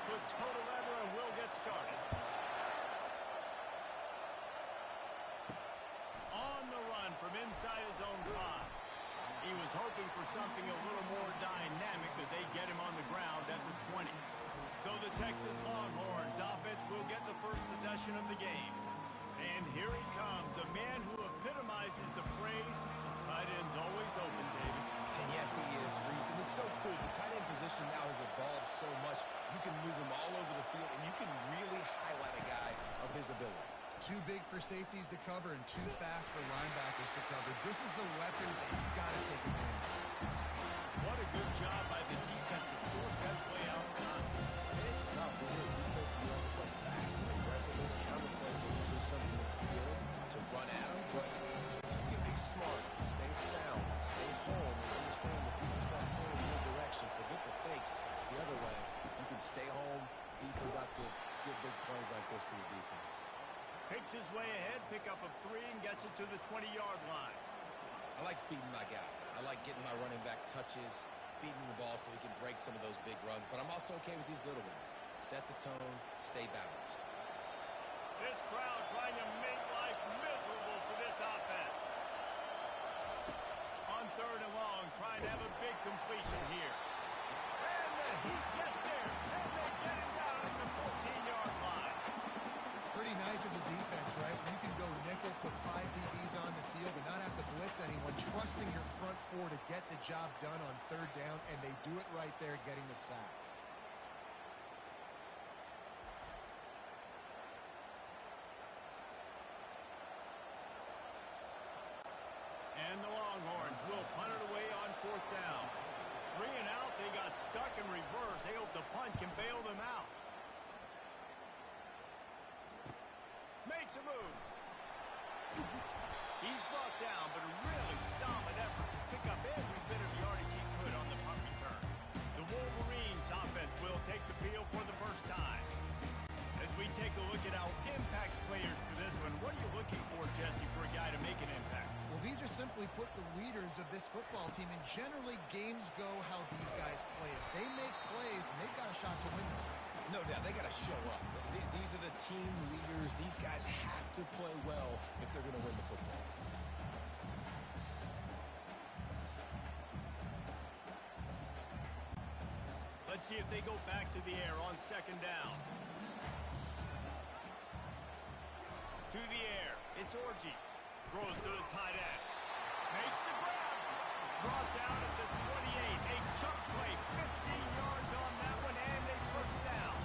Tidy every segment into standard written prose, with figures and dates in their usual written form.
put toe to leather and we'll get started. On the run from inside his own 5. He was hoping for something a little more dynamic, but they get him on the ground at the 20. So the Texas Longhorns offense will get the first possession of the game. And here he comes, a man who epitomizes the phrase, tight end's always open, David. And yes, he is, Reese. And it's so cool. The tight end position now has evolved so much. You can move him all over the field, and you can really highlight a guy of his ability. Too big for safeties to cover and too fast for linebackers to cover. This is a weapon that you've got to take advantage of. What a good job by the defense to force that play outside. It's tough when your defense is able to play fast and aggressive. Those counter plays are usually something that's good to run at them, but you can be smart and stay sound and stay home and understand when people start pulling in your direction. Forget the fakes the other way. You can stay home, be productive, get big plays like this for your defense. Picks his way ahead, pick up of 3, and gets it to the 20-yard line. I like feeding my guy. I like getting my running back touches, feeding the ball so he can break some of those big runs. But I'm also okay with these little ones. Set the tone, stay balanced. This crowd trying to make life miserable for this offense. On 3rd and long, trying to have a big completion here. And the Heat gets there, and they get him down at the 14-yard line. Pretty nice as a defense, right? You can go nickel, put 5 DBs on the field and not have to blitz anyone, trusting your front 4 to get the job done on 3rd down, and they do it right there, getting the sack. And the Longhorns will punt it away on 4th down. 3 and out, they got stuck in reverse. They hope the punt can bail them out. Makes a move. He's brought down, but a really solid effort to pick up every bit of yardage he could on the punt return. The Wolverines offense will take the field for the first time. As we take a look at our impact players for this one, what are you looking for, Jesse, for a guy to make an impact? Well, these are simply put the leaders of this football team, and generally games go how these guys play. If they make plays, then they've got a shot to win this one. No doubt, they got to show up. These are the team leaders. These guys have to play well if they're going to win the football. Let's see if they go back to the air on 2nd down. To the air, it's Orji. Throws to the tight end. Makes the grab. Brought down at the 28. A chunk play, 15 yards on that one, and a first down.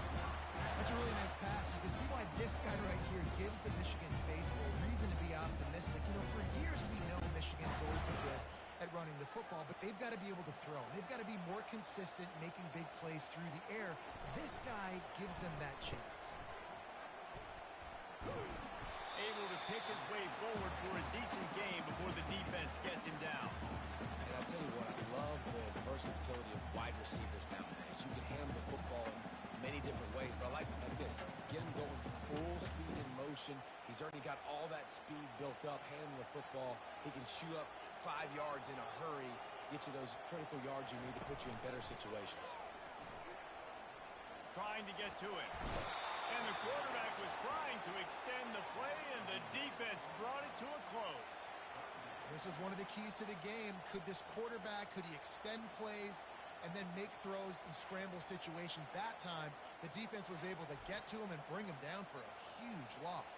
That's a really nice pass. You can see why this guy right here gives the Michigan faithful a reason to be optimistic. You know, for years we know Michigan's always been good at running the football, but they've got to be able to throw. They've got to be more consistent, making big plays through the air. This guy gives them that chance. Able to pick his way forward for a decent game before the defense gets him down. And I'll tell you what, I love the versatility of wide receivers nowadays. You can handle the football in many different ways, but I like this. Get him going full speed in motion. He's already got all that speed built up, handling the football. He can chew up 5 yards in a hurry, get you those critical yards you need to put you in better situations. Trying to get to it. And the quarterback was trying to extend the play, and the defense brought it to a close. This was one of the keys to the game. Could this quarterback, could he extend plays and then make throws in scramble situations? That time, the defense was able to get to him and bring him down for a huge loss.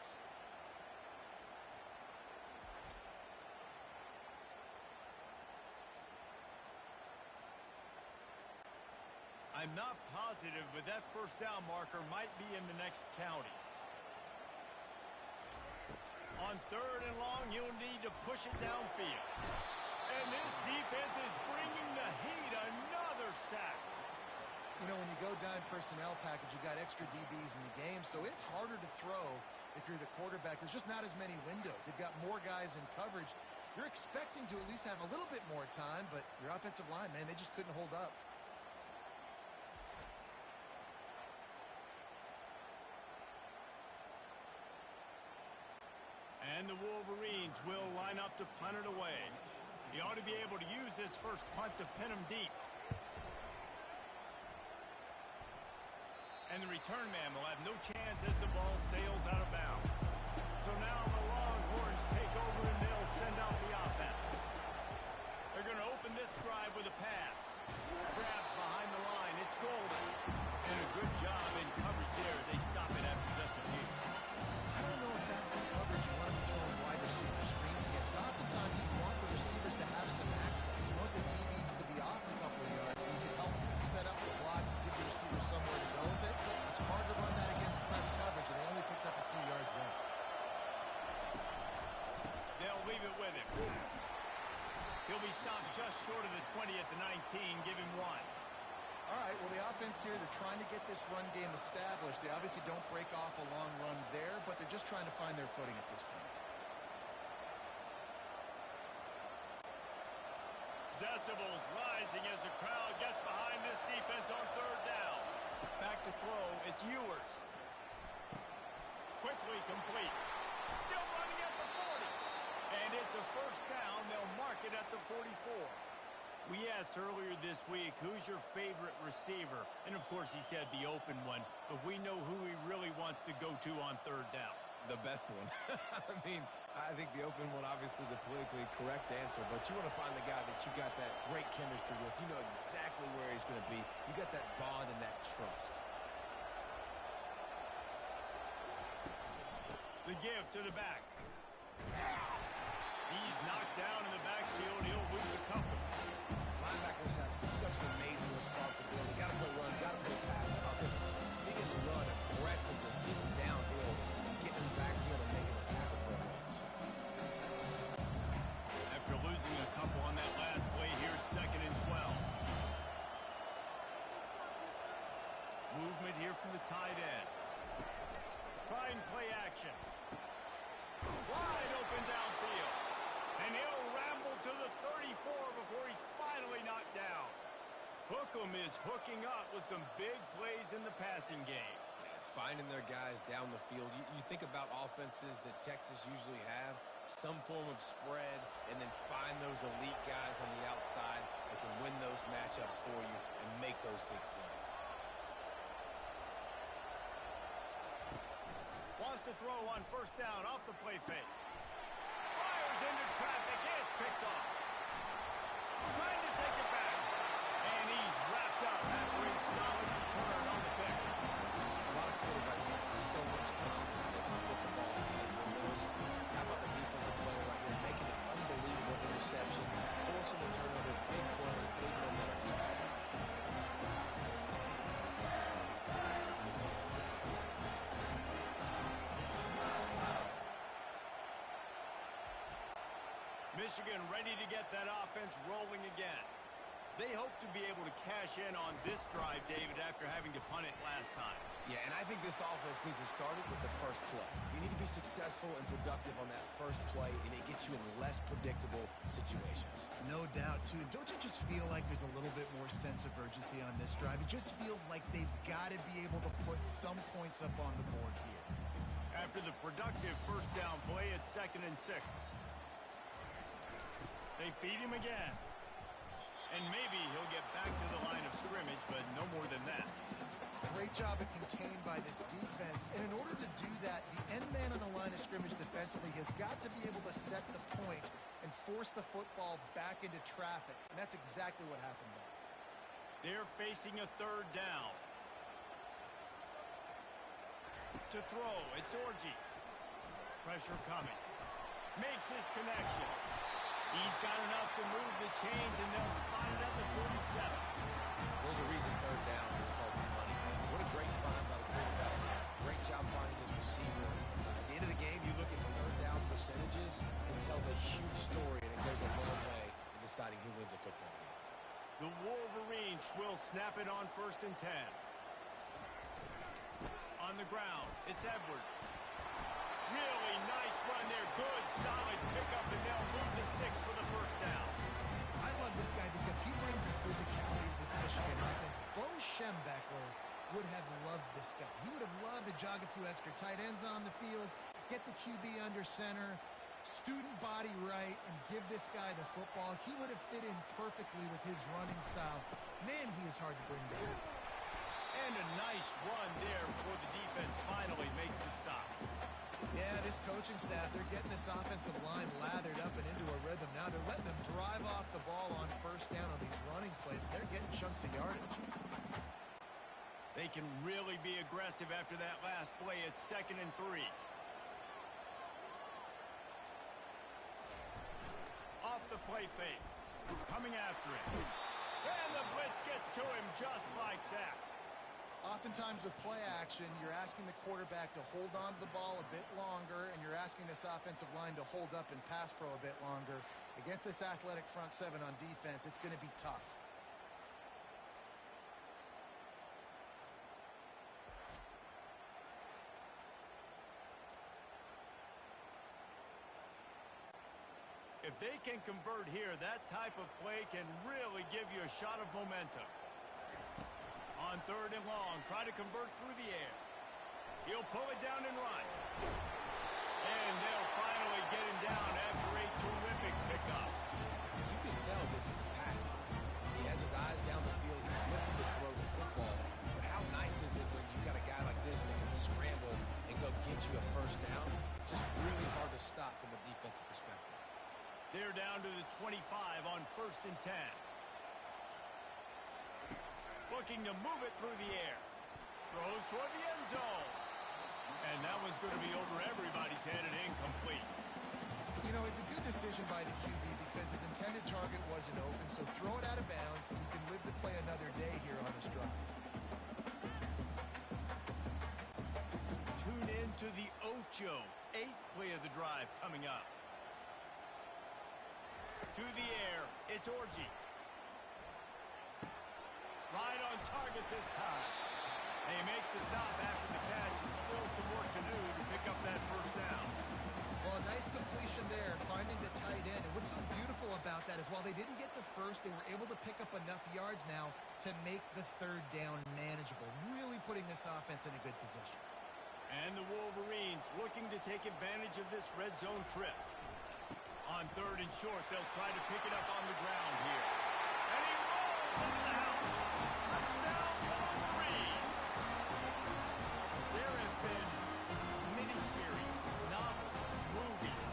I'm not positive, but that first down marker might be in the next county. On 3rd and long, you'll need to push it downfield. And this defense is bringing the heat. Another sack. You know, when you go dime personnel package, you got extra DBs in the game, so it's harder to throw if you're the quarterback. There's just not as many windows. They've got more guys in coverage. You're expecting to at least have a little bit more time, but your offensive line, man, they just couldn't hold up. And the Wolverines will line up to punt it away. He ought to be able to use this first punt to pin him deep. And the return man will have no chance as the ball sails out of bounds. So now the Longhorns take over and they'll send out the offense. They're going to open this drive with a pass. Grab behind the line. It's Golden. And a good job in coverage there. They stop it after just a few. I don't know if that's the coverage you want to be throwing wide receiver screens against. Oftentimes you want the receivers to have some access. You want the DBs to be off a couple of yards so you can help set up the blocks and give the receiver somewhere to go with it. It's hard to run that against press coverage, and they only picked up a few yards there. They'll leave it with him. He'll be stopped just short of the 20 at the 19. Give him 1. All right, well, the offense here, they're trying to get this run game established. They obviously don't break off a long run there, but they're just trying to find their footing at this point. Decibels rising as the crowd gets behind this defense on third down. Back to throw, it's Ewers. Quickly complete. Still running at the 40. And it's a first down. They'll mark it at the 44. We asked earlier this week, who's your favorite receiver? And, of course, he said the open one. But we know who he really wants to go to on third down. The best one. I mean, I think the open one, obviously the politically correct answer, but you want to find the guy that you got that great chemistry with. You know exactly where he's going to be. You got that bond and that trust. The give to the back. He's knocked down in the backfield. He'll lose a couple. Linebackers have such an amazing responsibility. Got to play run, got to play pass. How about this? Seeing the run aggressively, getting downhill, getting backfield and making a tackle for a loss. After losing a couple on that last play, here's 2nd and 12. Movement here from the tight end. Trying play action. Wide open downfield. And he'll ramble to the 34 before he's finally knocked down. Hookem is hooking up with some big plays in the passing game. Finding their guys down the field. You think about offenses that Texas usually have, some form of spread, and then find those elite guys on the outside that can win those matchups for you and make those big plays. Wants to throw on first down off the play fake. Fires into traffic. It's picked off. Trying to take it back. And he's wrapped up after a solid return on the pick. A lot of quarterbacks have so much confidence that they can put the ball in tight windows. How about the defensive player right here making an unbelievable interception, forcing a turnover, big play, big momentum. Michigan ready to get that offense rolling again. They hope to be able to cash in on this drive, David, after having to punt it last time. Yeah, and I think this offense needs to start it with the first play. You need to be successful and productive on that first play, and it gets you in less predictable situations. No doubt, too. Don't you just feel like there's a little bit more sense of urgency on this drive? It just feels like they've got to be able to put some points up on the board here. After the productive first down play, it's 2nd and 6. They feed him again. And maybe he'll get back to the line of scrimmage, but no more than that. Great job at contained by this defense. And in order to do that, the end man on the line of scrimmage defensively has got to be able to set the point and force the football back into traffic. And that's exactly what happened there. They're facing a third down. To throw, it's Orji. Pressure coming. Makes his connection. He's got enough to move the chains, and they'll spot it at the 47. There's a reason third down is called money. What a great find by the quarterback. Great job finding his receiver. At the end of the game, you look at third down percentages, it tells a huge story, and it goes a long way in deciding who wins a football game. The Wolverines will snap it on 1st and 10. On the ground, it's Edwards. Really nice run there. Good, solid pickup, and they'll move the sticks for the first down. I love this guy because he brings a physicality to this Michigan offense. Bo Schembechler would have loved this guy. He would have loved to jog a few extra tight ends on the field, get the QB under center, student body right, and give this guy the football. He would have fit in perfectly with his running style. Man, he is hard to bring down. And a nice run there before the defense finally makes the stop. Yeah, this coaching staff, they're getting this offensive line lathered up and into a rhythm. Now they're letting them drive off the ball on first down on these running plays. They're getting chunks of yardage. They can really be aggressive after that last play. It's 2nd and 3. Off the play fake. Coming after it. And the blitz gets to him just like that. Oftentimes with play action, you're asking the quarterback to hold on to the ball a bit longer, and you're asking this offensive line to hold up and pass pro a bit longer. Against this athletic front seven on defense, it's going to be tough. If they can convert here, that type of play can really give you a shot of momentum. On 3rd and long, try to convert through the air. He'll pull it down and run. And they'll finally get him down after a terrific pickup. You can tell this is a pass play. He has his eyes down the field. He's looking to throw the football. But how nice is it when you've got a guy like this that can scramble and go get you a first down? It's just really hard to stop from a defensive perspective. They're down to the 25 on 1st and 10. Looking to move it through the air. Throws toward the end zone. And that one's going to be over everybody's head and incomplete. You know, it's a good decision by the QB because his intended target wasn't open, so throw it out of bounds, and you can live to play another day here on this drive. Tune in to the Ocho. 8th play of the drive coming up. To the air, it's Orji. Right on target this time. They make the stop after the catch and still some work to do to pick up that first down. Well, a nice completion there, finding the tight end. And what's so beautiful about that is while they didn't get the first, they were able to pick up enough yards now to make the 3rd down manageable, really putting this offense in a good position. And the Wolverines looking to take advantage of this red zone trip. On 3rd and short, they'll try to pick it up on the ground here. And he rolls into the house. Touchdown, Wolverine. There have been miniseries, novels, movies,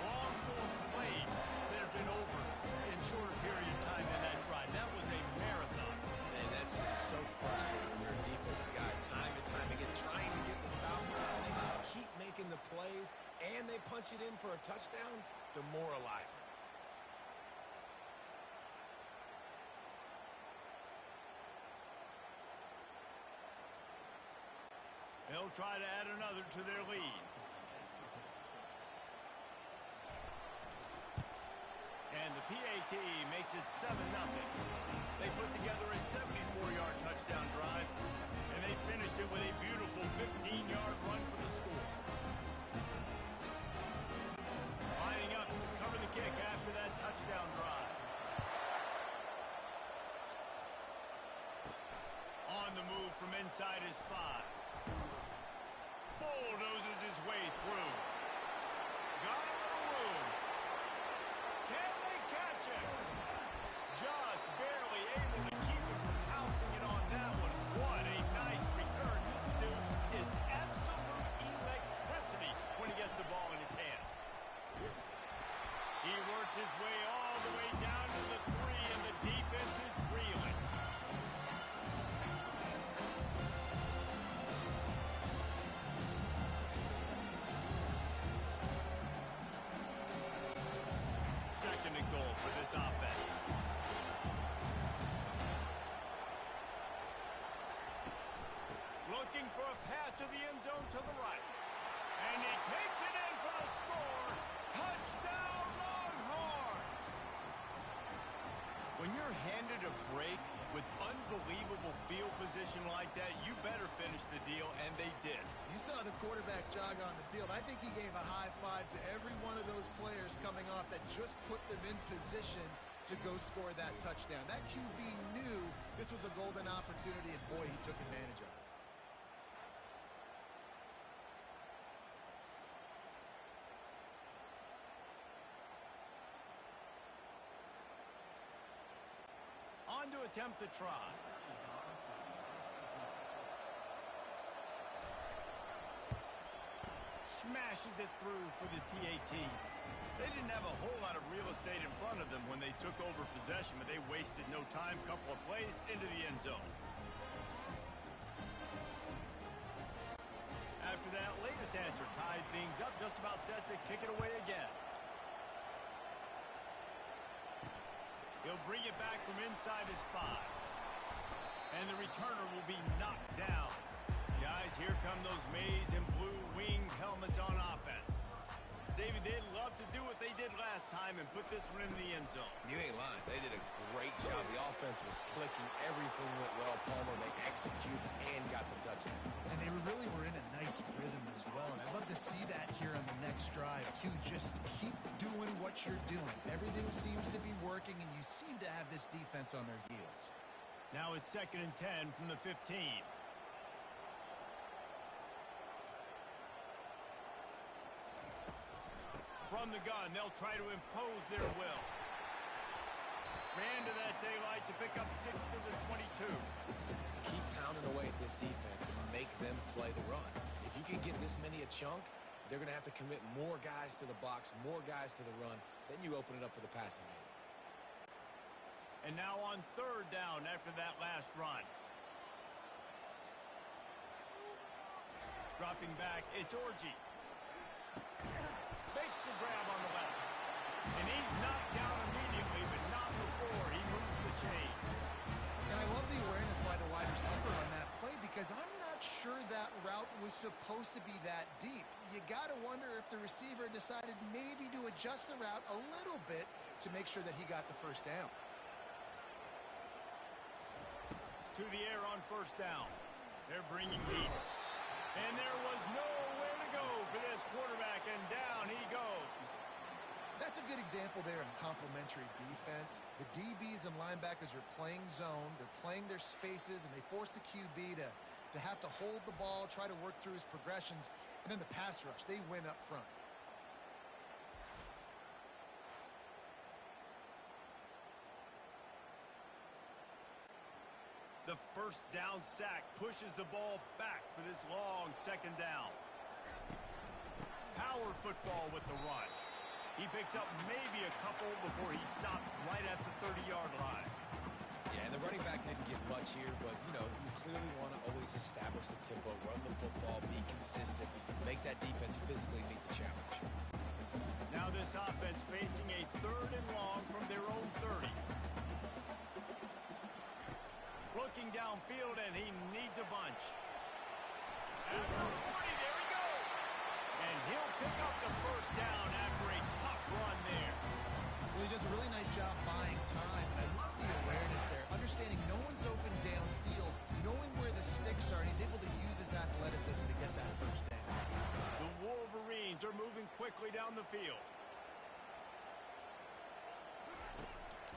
long-form plays that have been over in shorter period of time than that drive. That was a marathon. And that's just so frustrating when you're a defensive guy time and time again trying to get the stop, and they just keep making the plays, and they punch it in for a touchdown. Demoralizing. They'll try to add another to their lead. And the PAT makes it 7-0. They put together a 74-yard touchdown drive, and they finished it with a beautiful 15-yard run for the score. Lining up to cover the kick after that touchdown drive. On the move from inside his 5. Bulldozes his way through. Got a little room. Can they catch him? Just barely able to keep him from pouncing it on that one. What a nice return. This dude is absolute electricity when he gets the ball in his hands. He works his way all the way down to the 3, and the defense is reeling. Second and goal for this offense. Looking for a path to the end zone to the right. And he takes it in for the score. Touchdown, Longhorns! When you're handed a break with unbelievable field position like that, you better finish the deal, and they did. You saw the quarterback jog on the field. I think he gave a high five to every one of those players coming off that just put them in position to go score that touchdown. That QB knew this was a golden opportunity, and boy, he took advantage of it. On to attempt the try. smashes it through for the PAT. They didn't have a whole lot of real estate in front of them when they took over possession, but they wasted no time. Couple of plays into the end zone. After that latest answer tied things up, just about set to kick it away again. He'll bring it back from inside his 5. And the returner will be knocked down. Guys, here come those maize and blue winged helmets on offense. David, they'd love to do what they did last time and put this one in the end zone. You ain't lying. They did a great job. The offense was clicking. Everything went well. Palmer, they executed and got the touchdown. And they really were in a nice rhythm as well. And I'd love to see that here on the next drive, too. Just keep doing what you're doing. Everything seems to be working, and you seem to have this defense on their heels. Now it's 2nd and 10 from the 15. From the gun, they'll try to impose their will. Ran to that daylight to pick up 6 to the 22. Keep pounding away at this defense and make them play the run. If you can get this many a chunk, they're going to have to commit more guys to the box, more guys to the run. Then you open it up for the passing game. And now on 3rd down after that last run. Dropping back, it's Orji. Makes the grab on the left. And he's knocked down immediately, but not before he moves the chains. And I love the awareness by the wide receiver on that play because I'm not sure that route was supposed to be that deep. You got to wonder if the receiver decided maybe to adjust the route a little bit to make sure that he got the first down. To the air on 1st down. They're bringing heat. And there was nowhere to go for this quarterback, and down he goes. That's a good example there of complementary defense. The DBs and linebackers are playing zone. They're playing their spaces, and they force the QB to have to hold the ball, try to work through his progressions, and then the pass rush, they win up front. The 1st down sack pushes the ball back for this long 2nd down. Power football with the run. He picks up maybe a couple before he stopped right at the 30-yard line. Yeah, and the running back didn't get much here, but, you clearly want to always establish the tempo, run the football, be consistent, make that defense physically meet the challenge. Now this offense facing a 3rd and long from their own 30. Looking downfield, and he needs a bunch. At the 40, there he goes. And he'll pick up the 1st down after a tough run there. Well, he does a really nice job buying time. I love the awareness there, understanding no one's open downfield, knowing where the sticks are, and he's able to use his athleticism to get that 1st down. The Wolverines are moving quickly down the field.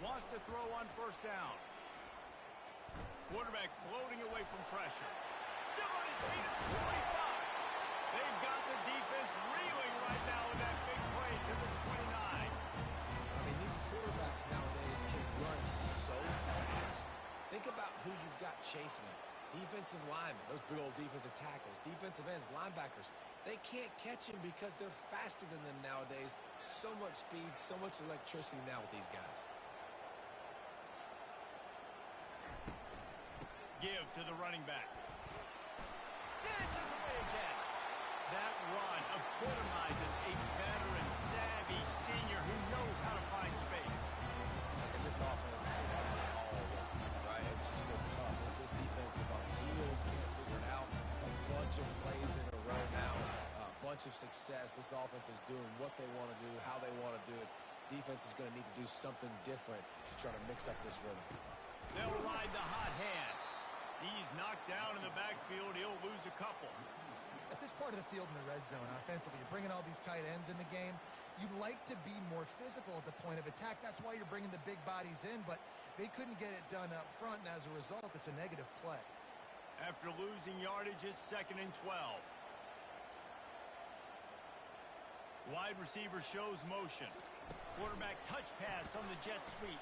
Wants to throw on 1st down. Quarterback floating away from pressure. Still on his feet at the 45. They've got the defense reeling right now with that big play to the 29. I mean, these quarterbacks nowadays can run so fast. Think about who you've got chasing them. Defensive linemen, those big old defensive tackles, defensive ends, linebackers. They can't catch him because they're faster than them nowadays. So much speed, so much electricity now with these guys. Give to the running back. Dances away again. That run epitomizes a veteran, savvy senior who knows how to find space. And this offense is all right. It's just been tough. This defense is on its heels, can't figure it out. A bunch of plays in a row now, a bunch of success. This offense is doing what they want to do, how they want to do it. Defense is going to need to do something different to try to mix up this rhythm. They'll ride the hot hand. He's knocked down in the backfield. He'll lose a couple. At this part of the field in the red zone, offensively, you're bringing all these tight ends in the game. You'd like to be more physical at the point of attack. That's why you're bringing the big bodies in, but they couldn't get it done up front, and as a result, it's a negative play. After losing yardage, it's 2nd and 12. Wide receiver shows motion. Quarterback touch pass on the jet sweep.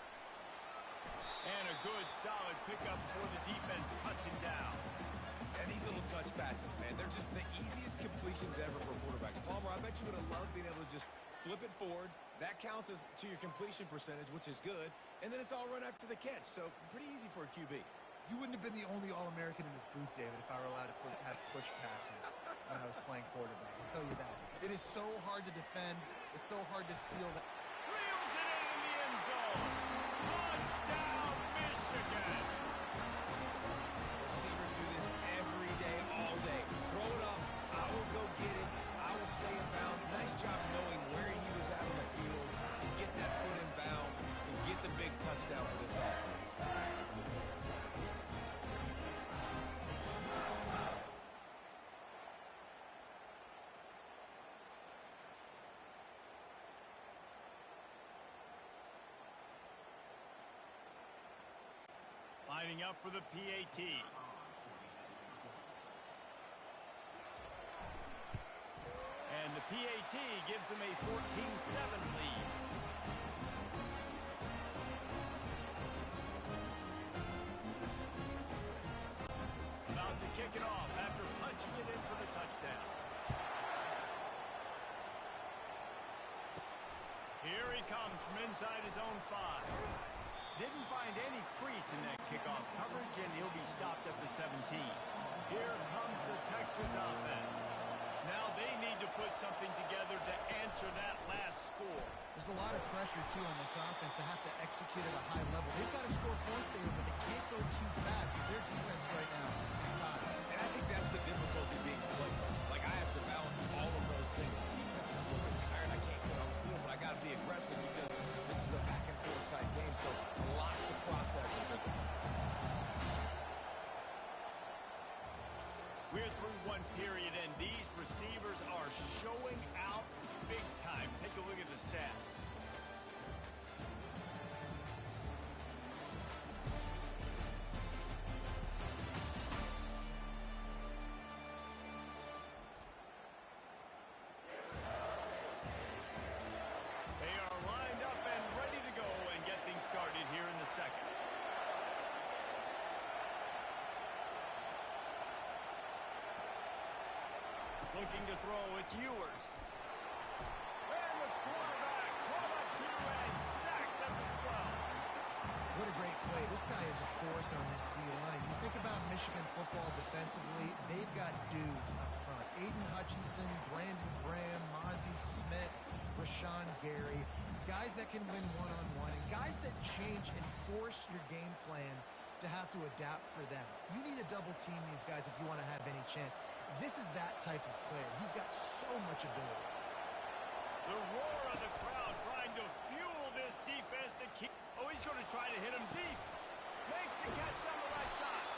And a good, solid pickup before the defense cuts him down. And these little touch passes passes, man. They're just the easiest completions ever for quarterbacks. Palmer, I bet you would have loved being able to just flip it forward. That counts as to your completion percentage, which is good. And then it's all run after the catch. So pretty easy for a QB. You wouldn't have been the only All-American in this booth, David, if I were allowed to have push passes when I was playing quarterback. I'll tell you that. It is so hard to defend. It's so hard to seal that. Reels it in the end zone. Touchdown, Michigan. Receivers do this every day, all day. Throw it up. I will go get it. I will stay in bounds. Nice job knowing where he was at on the field to get that foot in bounds, to get the big touchdown for this offense. Lining up for the PAT. And the PAT gives them a 14-7 lead. About to kick it off after punching it in for the touchdown. Here he comes from inside his own 5. Didn't find any crease in that kickoff coverage, and he'll be stopped at the 17. Here comes the Texas offense. Now they need to put something together to answer that last score. There's a lot of pressure, too, on this offense to have to execute at a high level. They've got to score points there, but they can't go too fast because their defense right now is tired. And I think that's the difficulty being played. Like, I have to balance all of those things. The defense is a little bit tired. I can't get on the field, but I got to be aggressive because this is a back-and-forth type game, so a lot to process and think about. We're through one period, and these receivers are showing out big time. Take a look at the stats. They are lined up and ready to go and get things started here in the second. Looking to throw, it's Ewers. And the quarterback brought up to and sacked at the 12. What a great play. This guy is a force on this D-line. You think about Michigan football defensively, they've got dudes up front. Aiden Hutchinson, Brandon Graham, Mozzie Smith, Rashawn Gary. Guys that can win one-on-one, and guys that change and force your game plan to have to adapt for them. You need to double team these guys if you want to have any chance. This is that type of player. He's got so much ability. The roar of the crowd trying to fuel this defense to keep. Oh, he's going to try to hit him deep. Makes the catch on the right side.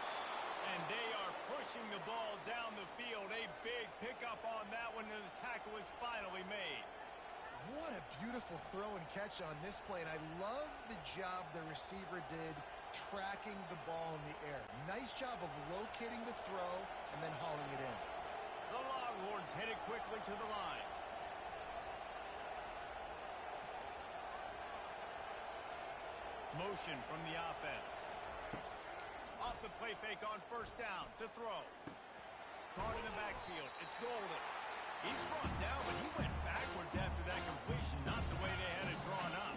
And they are pushing the ball down the field. A big pickup on that one, and the tackle is finally made. What a beautiful throw and catch on this play, and I love the job the receiver did tracking the ball in the air. Nice job of locating the throw and then hauling it in. The Longhorns headed quickly to the line. Motion from the offense. Off the play fake on first down to throw. Caught in the backfield. It's Golden. He's brought down, but he went backwards after that completion, not the way they had it drawn up.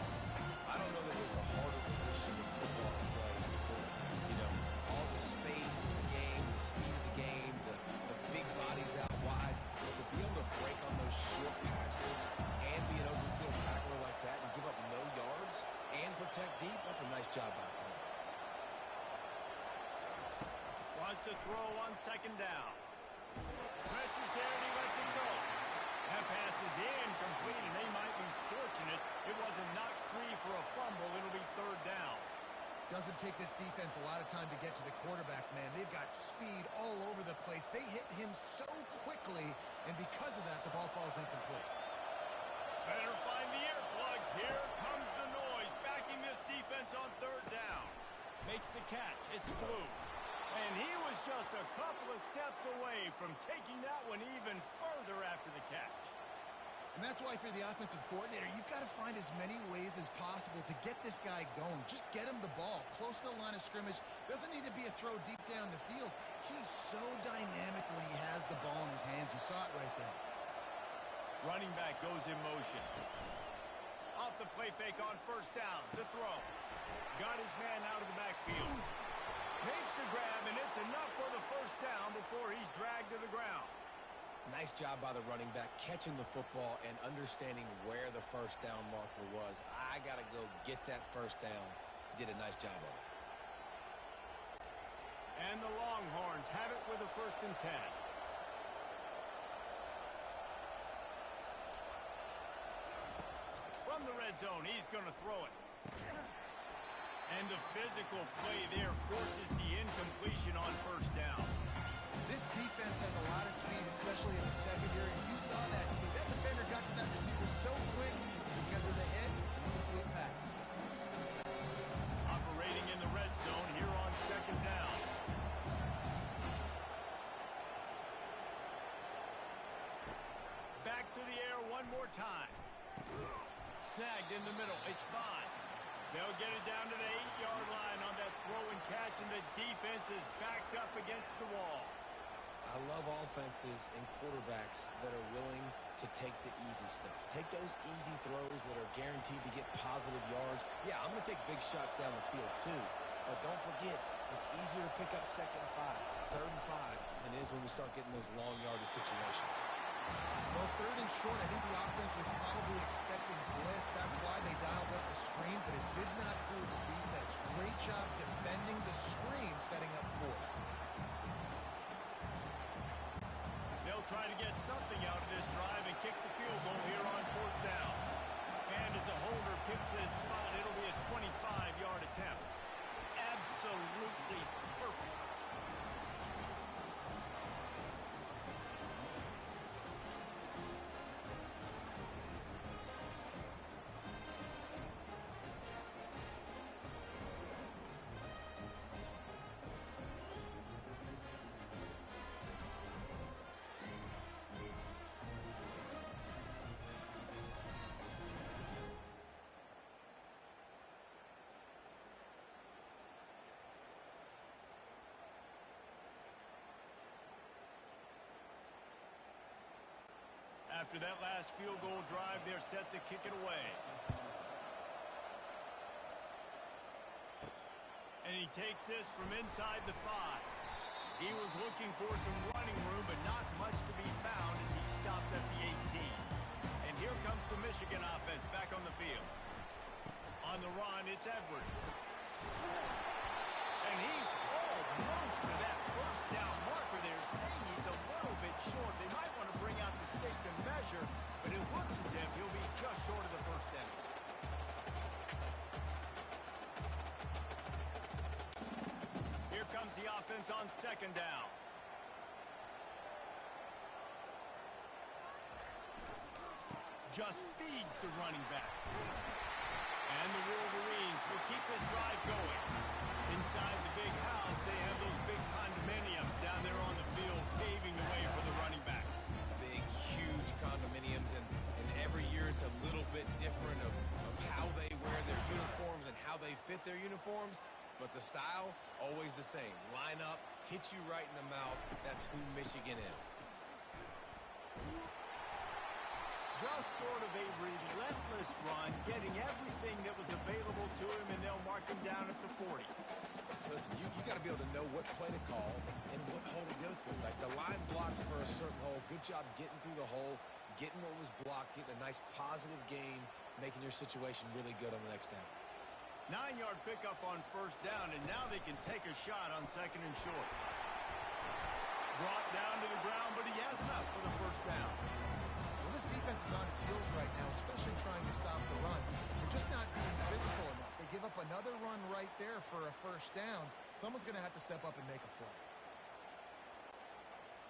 I don't know that there's a harder position in football to play than quarterback. You know, all the space in the game, the speed of the game, the big bodies out wide. But to be able to break on those short passes and be an open field tackler like that and give up no yards and protect deep, that's a nice job by him. Wants to throw on second down. Pressure's there and he lets it go. That pass is incomplete, and they might be fortunate it wasn't knocked free for a fumble. It'll be third down. Doesn't take this defense a lot of time to get to the quarterback, man. They've got speed all over the place. They hit him so quickly, and because of that, the ball falls incomplete. Better find the earplugs. Here comes the noise, backing this defense on third down. Makes the catch. It's Blue. And he was just a couple of steps away from taking that one even further after the catch. And that's why, if you're the offensive coordinator, you've got to find as many ways as possible to get this guy going. Just get him the ball close to the line of scrimmage. Doesn't need to be a throw deep down the field. He's so dynamic when he has Running back goes in motion. Off the play fake on first down. The throw. Got his man out of the backfield. Makes the grab, and it's enough for the first down before he's dragged to the ground. Nice job by the running back catching the football and understanding where the first down marker was. I got to go get that first down. He did a nice job of it. And the Longhorns have it with a 1st and 10. From the red zone, he's going to throw it. And the physical play there forces the incompletion on first down. This defense has a lot of speed, especially in the secondary. You saw that speed. That defender got to that receiver so quick because of the hit and the complete pass. Operating in the red zone here on 2nd down. Back to the air one more time. Snagged in the middle. It's Bond. They'll get it down to the 8-yard line on that throw and catch, and the defense is backed up against the wall. I love offenses and quarterbacks that are willing to take the easy stuff. Take those easy throws that are guaranteed to get positive yards. Yeah, I'm going to take big shots down the field too. But don't forget, it's easier to pick up 2nd and 5, 3rd and 5 than it is when we start getting those long yardage situations. Well, 3rd and short, I think the offense was probably expecting blitz. That's why they dialed up the screen, but it did not fool the defense. Great job defending the screen, setting up 4th. They'll try to get something out of this drive and kick the field goal here on 4th down. And as a holder picks his spot, it'll be a 25-yard attempt. Absolutely perfect. After that last field goal drive, they're set to kick it away. And he takes this from inside the 5. He was looking for some running room, but not much to be found as he stopped at the 18. And here comes the Michigan offense back on the field. On the run, it's Edwards. And he's almost to that first down marker there, saying he's a little bit short. They might want to bring out the stakes and measure, but it looks as if he'll be just short of the first down. Here comes the offense on 2nd down. Just feeds the running back. And the Wolverines will keep this drive going. Inside the big house, they have those big condominiums down there on the field paving the way for the running backs. Big, huge condominiums, and every year it's a little bit different of how they wear their uniforms and how they fit their uniforms, but the style, always the same. Line up, hit you right in the mouth. That's who Michigan is. Just sort of a relentless run, getting everything that was available to him, and they'll mark him down at the 40. Listen, you got to be able to know what play to call and what hole to go through. Like the line blocks for a certain hole. Good job getting through the hole, getting what was blocked, getting a nice positive gain, making your situation really good on the next down. 9-yard pickup on first down, and now they can take a shot on 2nd and short. Brought down to the ground, but he has enough for the first down. Well, this defense is on its heels right now, especially trying to stop the run. They're just not being physical enough. They give up another run right there for a first down. Someone's going to have to step up and make a play.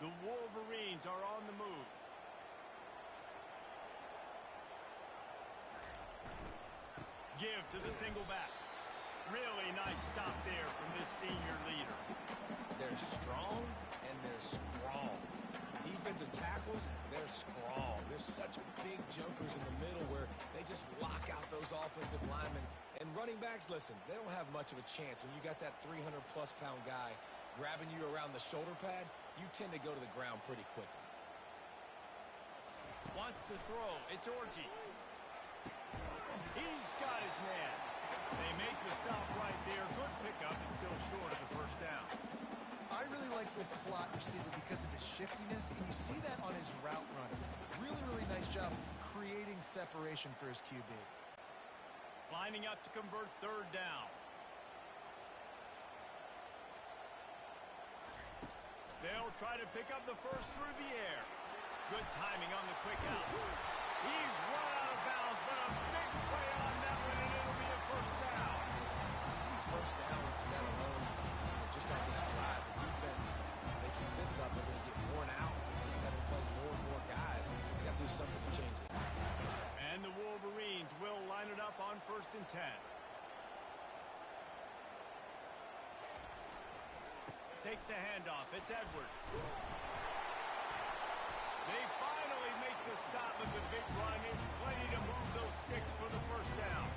The Wolverines are on the move. Give to the single back. Really nice stop there from this senior leader. They're strong and they're strong. Defensive tackles, they're strong. There's such big jokers in the middle where they just lock out those offensive linemen. And running backs, listen, they don't have much of a chance. When you got that 300-plus pound guy grabbing you around the shoulder pad, you tend to go to the ground pretty quickly. Wants to throw. It's Orji. He's got his man. They make the stop right there. Good pickup. It's still short of the first down. I really like this slot receiver because of his shiftiness, and you see that on his route run. Really, really nice job creating separation for his QB. Lining up to convert third down. They'll try to pick up the first through the air. Good timing on the quick out. He's run out of bounds, but a big play on that one, and it'll be a first down. First downs is that alone. Just on this drive, the defense, they keep this up, they're going to get worn out. The team having to play more and more guys. They got to do something to change this. And the Wolverines will line it up on 1st and 10. Takes the handoff. It's Edwards. They finally make the stop, but the big run is plenty to move those sticks for the first down.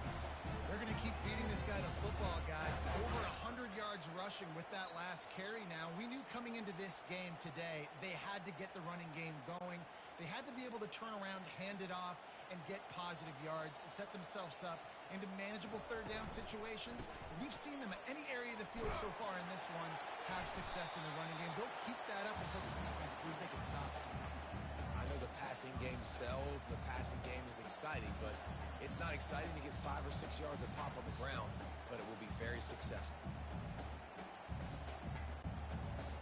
They're going to keep feeding this guy the football, guys. Over 100 yards rushing with that last carry now. We knew coming into this game today, they had to get the running game going. They had to be able to turn around, hand it off, and get positive yards and set themselves up into manageable third down situations. We've seen them at any area of the field so far in this one have success in the running game. They'll keep that up until this defense proves they can stop it. I know the passing game sells, the passing game is exciting, but it's not exciting to get 5 or 6 yards of pop on the ground, but it will be very successful.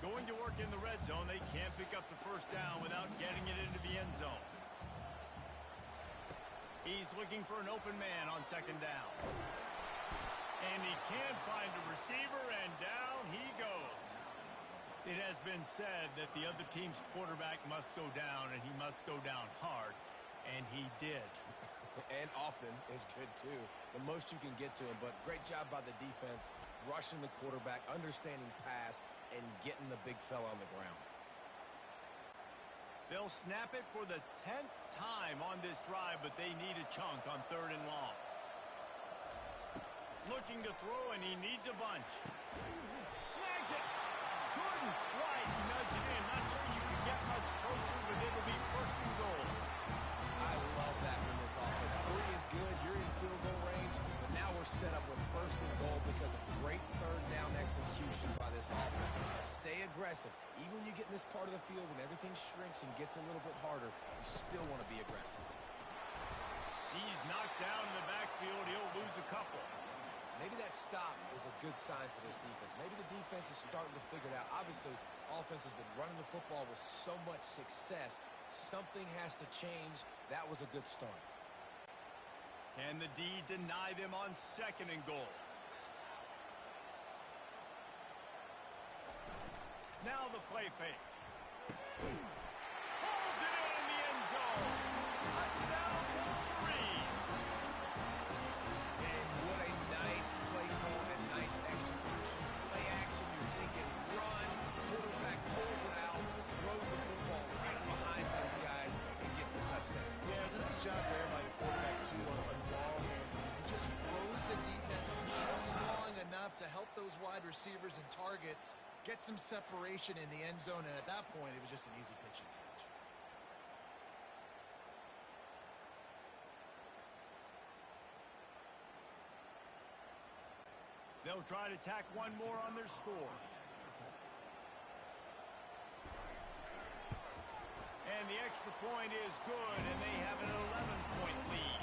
Going to work in the red zone, they can't pick up the first down without getting it into the end zone. He's looking for an open man on 2nd down. And he can't find a receiver, and down he goes. It has been said that the other team's quarterback must go down, and he must go down hard, and he did. And often is good, too. The most you can get to him, but great job by the defense, rushing the quarterback, understanding pass, and getting the big fella on the ground. They'll snap it for the 10th time on this drive, but they need a chunk on 3rd and long. Looking to throw, and he needs a bunch. Snags it. Couldn't quite nudge it in. Not sure you can get much closer, but it'll be 1st and goal. I love that from this offense. 3 is good. You're in field goal range, but now we're set up with 1st and goal because of great 3rd down execution by this offense. Stay aggressive. Even when you get in this part of the field, when everything shrinks and gets a little bit harder, you still want to be aggressive. He's knocked down in the backfield. He'll lose a couple. Maybe that stop is a good sign for this defense. Maybe the defense is starting to figure it out. Obviously, offense has been running the football with so much success. Something has to change. That was a good start. Can the D deny them on 2nd and goal? Now the play fake. Pulls it in the end zone. Touchdown, Wolverine. And what a nice play call and nice execution. Play action, you're thinking run. Quarterback pulls it out, throws the football right behind those guys, and gets the touchdown. Yeah, it's a nice job there by the quarterback, too, on the ball handling. He just froze the defense just long enough to help those wide receivers and targets get some separation in the end zone, and at that point, it was just an easy pitch and catch. They'll try to tack one more on their score. And the extra point is good, and they have an 11-point lead.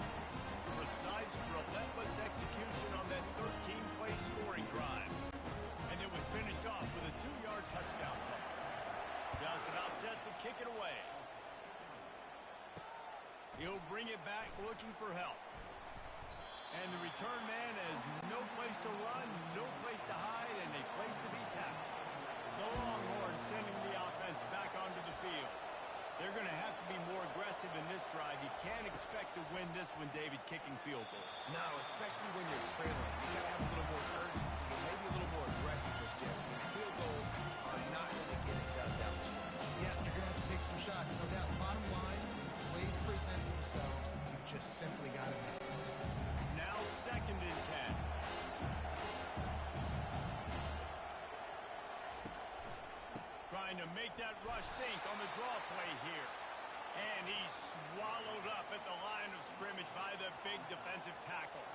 Precise, relentless execution on that 13-play scoring drive. And it was finished off with a 2-yard touchdown toss. Just about set to kick it away. He'll bring it back looking for help. And the return man has no place to run, no place to hide, and a place to be tackled. The Longhorns sending the offense back onto the field. They're going to have to be more aggressive in this drive. You can't expect to win this one, David, kicking field goals. No, especially when you're trailing. You got to have a little more urgency and maybe a little more aggressiveness, Jesse. And field goals are not going to get it done down the stretch. Yeah, you're going to have to take some shots, no doubt. Bottom line, plays present themselves. You just simply got to make it. Now 2nd and 10. Trying to make that rush think on the draw play here. And he swallowed up at the line of scrimmage by the big defensive tackle.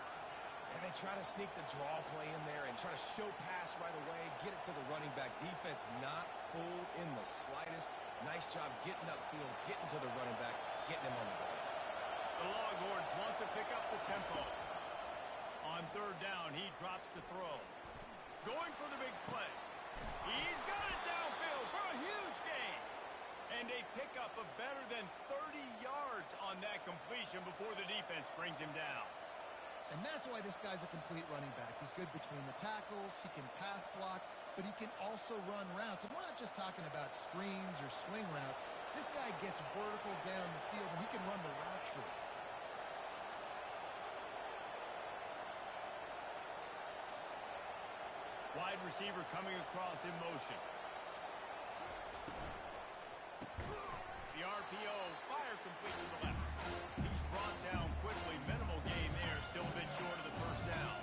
And they try to sneak the draw play in there and try to show pass right away, get it to the running back. Defense not fooled in the slightest. Nice job getting upfield, getting to the running back, getting him on the ball. The Longhorns want to pick up the tempo. On third down, he drops to throw. Going for the big play. He's got it downfield for a huge gain. And they pick up a better than 30 yards on that completion before the defense brings him down. And that's why this guy's a complete running back. He's good between the tackles, he can pass block, but he can also run routes. And we're not just talking about screens or swing routes. This guy gets vertical down the field, and he can run the route tree. Wide receiver coming across in motion. The RPO, fire complete to the left. He's brought down quickly. Minimal gain there, still a bit short of the first down.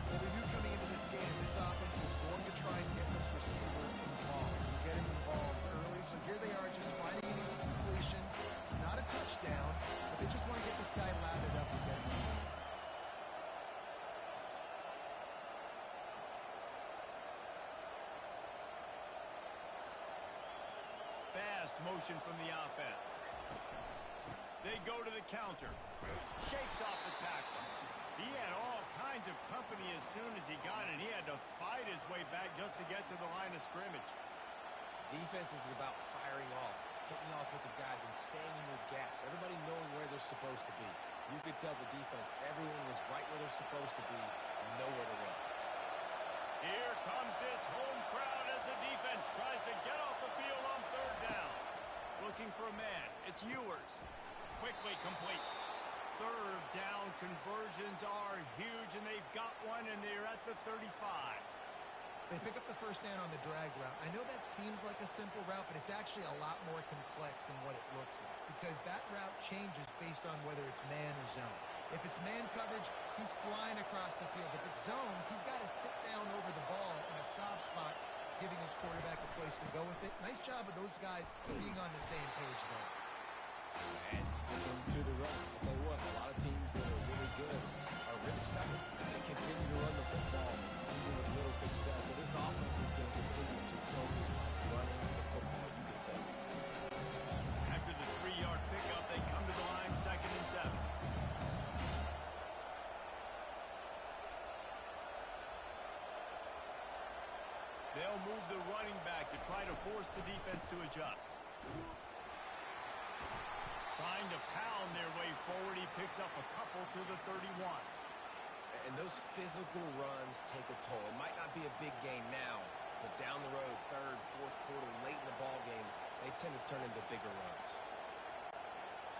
Well, we knew coming into this game, this offense was going to try and get this receiver involved. And get him involved early, so here they are just finding an easy completion. It's not a touchdown, but they just want to get this guy lathered up and get him in. Fast motion from the offense. They go to the counter. Shakes off the tackle. He had all kinds of company as soon as he got it. He had to fight his way back just to get to the line of scrimmage. Defense is about firing off, hitting the offensive guys, and staying in their gaps. Everybody knowing where they're supposed to be. You could tell the defense, everyone was right where they're supposed to be, nowhere to run. Here comes this home crowd as the defense tries to get off the field on third down. Looking for a man. It's Ewers. Quickly complete. Third down conversions are huge, and they've got one, and they're at the 35. They pick up the first down on the drag route. I know that seems like a simple route, but it's actually a lot more complex than what it looks like, because that route changes based on whether it's man or zone. If it's man coverage, he's flying across the field. If it's zone, he's got to sit down over the ball in a soft spot, giving his quarterback a place to go with it. Nice job of those guys being on the same page there. And sticking to the run. I'll tell you what, a lot of teams that are really good are really stubborn. They continue to run the football, even with little success. So this offense is going to continue to focus on running the football, you can tell. After the 3-yard pickup, they come to the line, 2nd and 7. They'll move the running back to try to force the defense to adjust. Trying to pound their way forward, he picks up a couple to the 31. And those physical runs take a toll. It might not be a big gain now, but down the road, third, fourth quarter, late in the ball games, they tend to turn into bigger runs.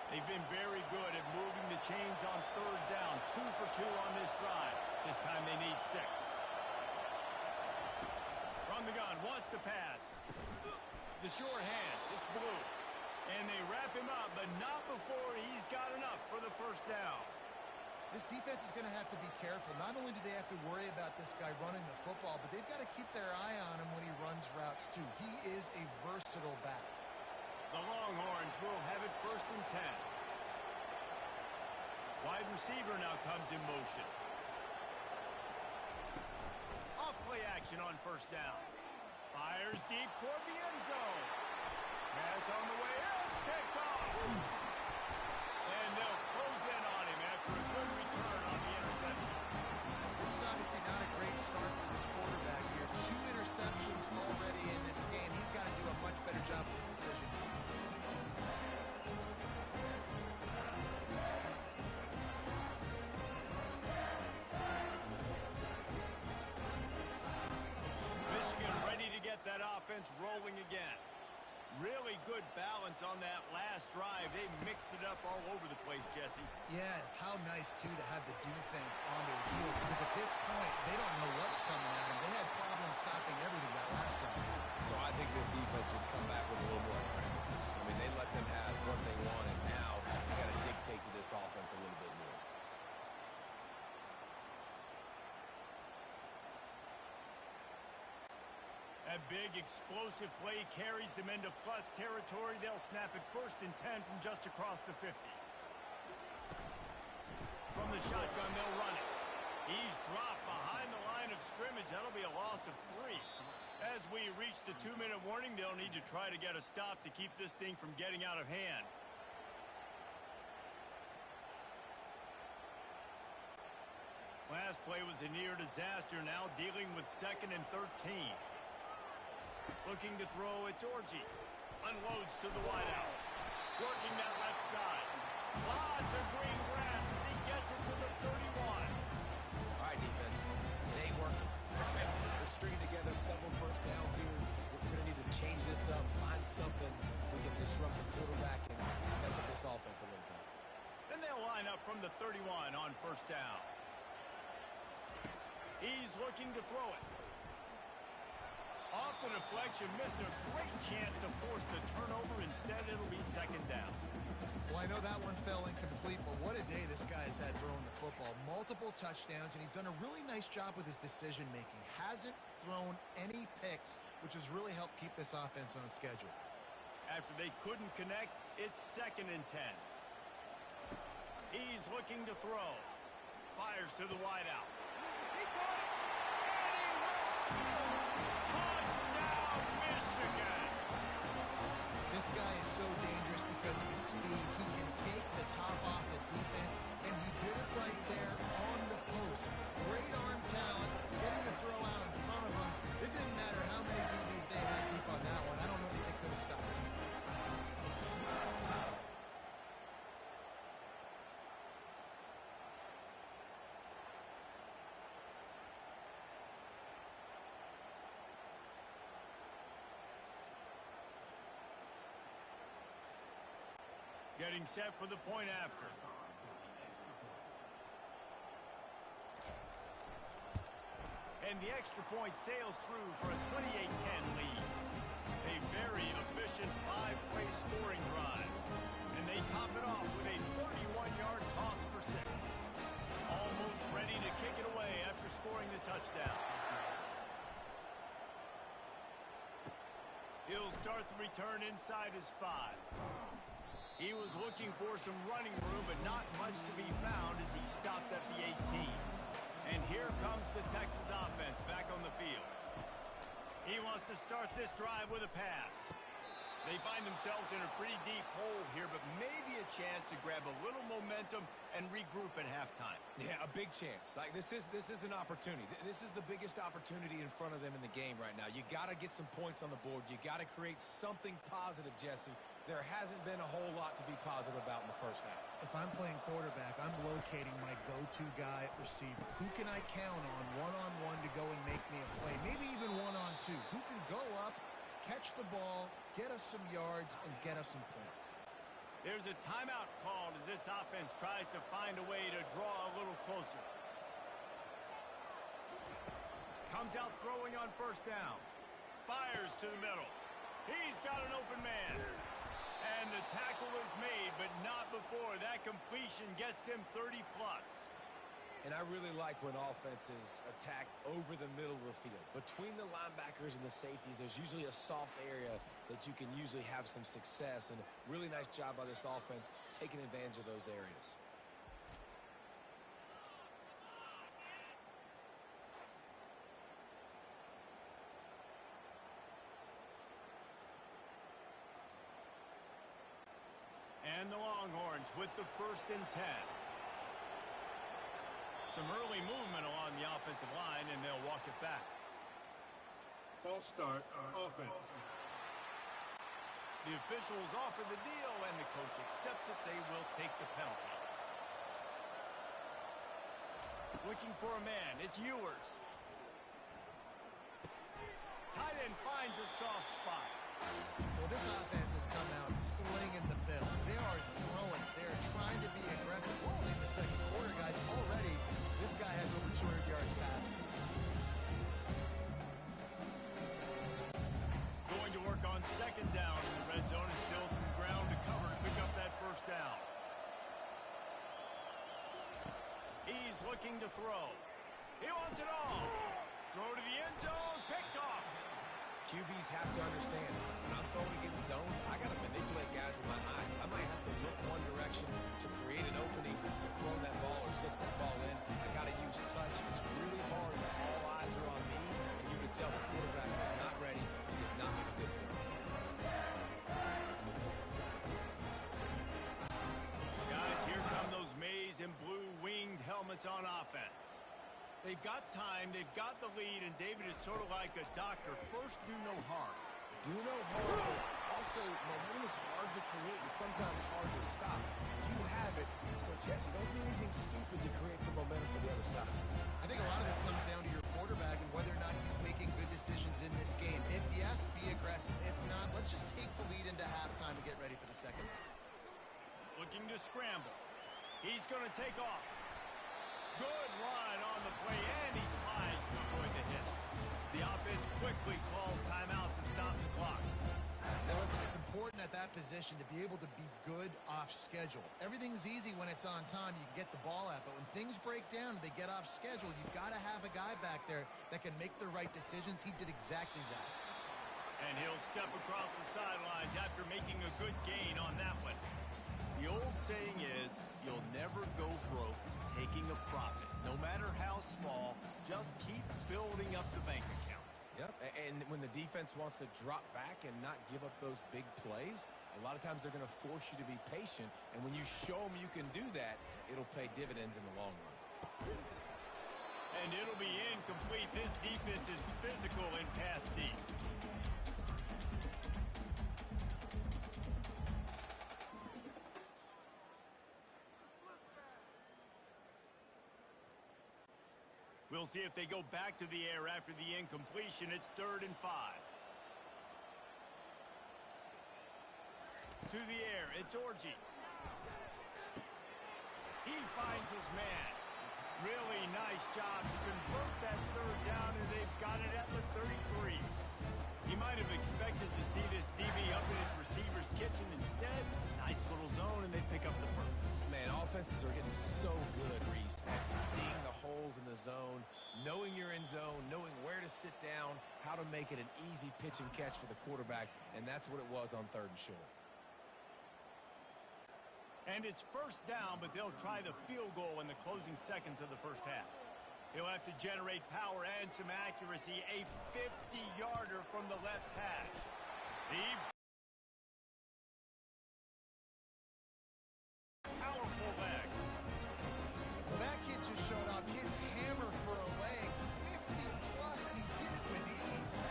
They've been very good at moving the chains on third down. 2 for 2 on this drive. This time they need 6. From the gun, wants to pass. The short hands, it's Blue. And they wrap him up, but not before he's got enough for the first down. This defense is going to have to be careful. Not only do they have to worry about this guy running the football, but they've got to keep their eye on him when he runs routes too. He is a versatile back. The Longhorns will have it 1st and 10. Wide receiver now comes in motion. Off play action on 1st down. Fires deep toward the end zone. Pass on the way out. It's picked off. And they'll close in on him after a good return on the interception. This is obviously not a great start for this quarterback here. 2 interceptions already in this game. He's got to do a much better job with his decision. Michigan ready to get that offense rolling again. Really good balance on that last drive. They mixed it up all over the place, Jesse. Yeah, how nice, too, to have the defense on their heels, because at this point, they don't know what's coming at them. They had problems stopping everything that last drive. So I think this defense would come back with a little more aggressiveness. I mean, they let them have what they want, and now they got to dictate to this offense a little bit more. A big explosive play carries them into plus territory. They'll snap it 1st and 10 from just across the 50. From the shotgun, they'll run it. He's dropped behind the line of scrimmage. That'll be a loss of 3. As we reach the 2-minute warning, they'll need to try to get a stop to keep this thing from getting out of hand. Last play was a near disaster. Now dealing with 2nd and 13. Looking to throw, it's Orji. Unloads to the wideout. Working that left side. Lots of green grass as he gets it to the 31. All right, defense. It ain't working. We're stringing together several first downs here. We're going to need to change this up, find something we can disrupt the quarterback and mess up this offense a little bit. Then they'll line up from the 31 on 1st down. He's looking to throw it. Off the deflection, missed a great chance to force the turnover. Instead, it'll be 2nd down. Well, I know that one fell incomplete, but what a day this guy's had throwing the football. Multiple touchdowns, and he's done a really nice job with his decision-making. Hasn't thrown any picks, which has really helped keep this offense on schedule. After they couldn't connect, it's 2nd and 10. He's looking to throw. Fires to the wideout. He got it! And he will score! Touchdown, Michigan! This guy is so dangerous because of his speed. He can take the top off the defense, and he did it right there on the post. Great arm talent, getting the throw out in front of him. It didn't matter how many DBs they had deep on that one. I don't know if they could have stopped it. Getting set for the point after. And the extra point sails through for a 28-10 lead. A very efficient 5-play scoring drive. And they top it off with a 31-yard toss for 6. Almost ready to kick it away after scoring the touchdown. He'll start the return inside his 5. He was looking for some running room, but not much to be found as he stopped at the 18. And here comes the Texas offense back on the field. He wants to start this drive with a pass. They find themselves in a pretty deep hole here, but maybe a chance to grab a little momentum and regroup at halftime. Yeah, a big chance. Like this is an opportunity. This is the biggest opportunity in front of them in the game right now. You got to get some points on the board. You got to create something positive, Jesse. There hasn't been a whole lot to be positive about in the first half. If I'm playing quarterback, I'm locating my go-to guy at receiver. Who can I count on one-on-one to go and make me a play? Maybe even one-on-two. Who can go up, catch the ball, get us some yards, and get us some points? There's a timeout called as this offense tries to find a way to draw a little closer. Comes out throwing on 1st down. Fires to the middle. He's got an open man. And the tackle is made, but not before that completion gets them 30-plus. And I really like when offenses attack over the middle of the field. Between the linebackers and the safeties, there's usually a soft area that you can usually have some success. And really nice job by this offense taking advantage of those areas. And the Longhorns with the 1st and 10. Some early movement along the offensive line, and they'll walk it back. False start, offense. The officials offer the deal, and the coach accepts it. They will take the penalty. Looking for a man. It's Ewers. Tight end finds a soft spot. Well, this offense has come out slinging the pill. They are throwing. They're trying to be aggressive. We're only in the 2nd quarter, guys. Already, this guy has over 200 yards passing. Going to work on 2nd down in the red zone, and still some ground to cover to pick up that 1st down. He's looking to throw. He wants it all. Throw to the end zone, picked off. QBs have to understand, when I'm throwing against zones, I got to manipulate guys with my eyes. I might have to look one direction to create an opening to throw that ball or slip that ball in. I got to use touch. It's really hard when all eyes are on me, and you can tell the quarterback is not ready and did not make a good throw. Guys, here come those maize and blue winged helmets on offense. They've got time, they've got the lead, and David is sort of like a doctor. First, do no harm. Do no harm, but also momentum is hard to create and sometimes hard to stop. You have it, so Jesse, don't do anything stupid to create some momentum for the other side. I think a lot of this comes down to your quarterback and whether or not he's making good decisions in this game. If yes, be aggressive. If not, let's just take the lead into halftime and get ready for the second. Looking to scramble. He's going to take off. Good run on the play, and he slides to avoid the hit. The offense quickly calls timeout to stop the clock. Now listen, it's important at that position to be able to be good off schedule. Everything's easy when it's on time. You can get the ball out, but when things break down and they get off schedule, you've got to have a guy back there that can make the right decisions. He did exactly that. And he'll step across the sidelines after making a good gain on that one. The old saying is, you'll never go broke taking a profit. No matter how small, just keep building up the bank account. Yep, and when the defense wants to drop back and not give up those big plays, a lot of times they're going to force you to be patient, and when you show them you can do that, it'll pay dividends in the long run. And it'll be incomplete. This defense is physical in pass deep. We'll see if they go back to the air after the incompletion. It's 3rd and 5. To the air, it's Orji. He finds his man. Really nice job to convert that 3rd down, and they've got it at the 33. He might have expected to see this DB up in his receiver's kitchen. Instead, nice little zone, and they pick up the first. Man, offenses are getting so good, Reese, at seeing the holes in the zone, knowing you're in zone, knowing where to sit down, how to make it an easy pitch and catch for the quarterback, and that's what it was on 3rd and short. And it's 1st down, but they'll try the field goal in the closing seconds of the first half. He'll have to generate power and some accuracy. A 50-yarder from the left hash. Powerful leg. Well, that kid just showed off his hammer for a leg. 50 plus, and he did it with ease.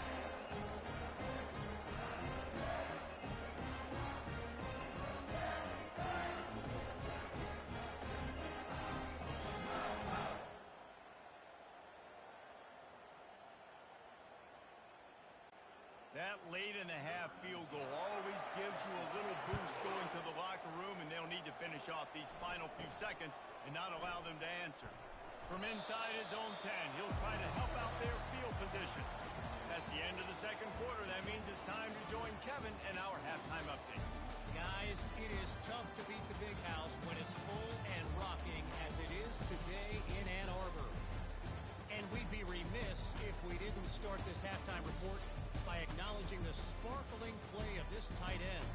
That late in the half field goal always gives you a little boost going to the locker room, and they'll need to finish off these final few seconds and not allow them to answer. From inside his own 10, he'll try to help out their field position. That's the end of the second quarter. That means it's time to join Kevin in our halftime update. Guys, it is tough to beat the Big House when it's full and rocking as it is today in Ann Arbor. And we'd be remiss if we didn't start this halftime report by acknowledging the sparkling play of this tight end.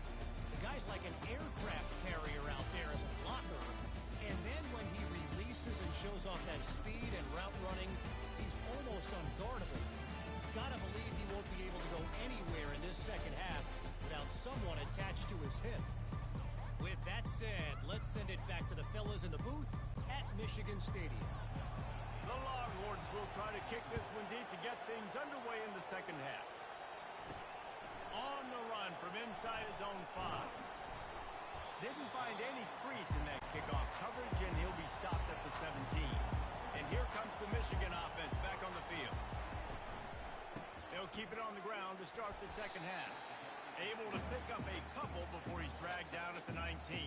The guy's like an aircraft carrier out there as a blocker. And then when he releases and shows off that speed and route running, he's almost unguardable. Gotta believe he won't be able to go anywhere in this second half without someone attached to his hip. With that said, let's send it back to the fellas in the booth at Michigan Stadium. The Longhorns will try to kick this one deep to get things underway in the second half. On the run from inside his own 5. Didn't find any crease in that kickoff coverage, and he'll be stopped at the 17. And here comes the Michigan offense back on the field. They'll keep it on the ground to start the second half. Able to pick up a couple before he's dragged down at the 19.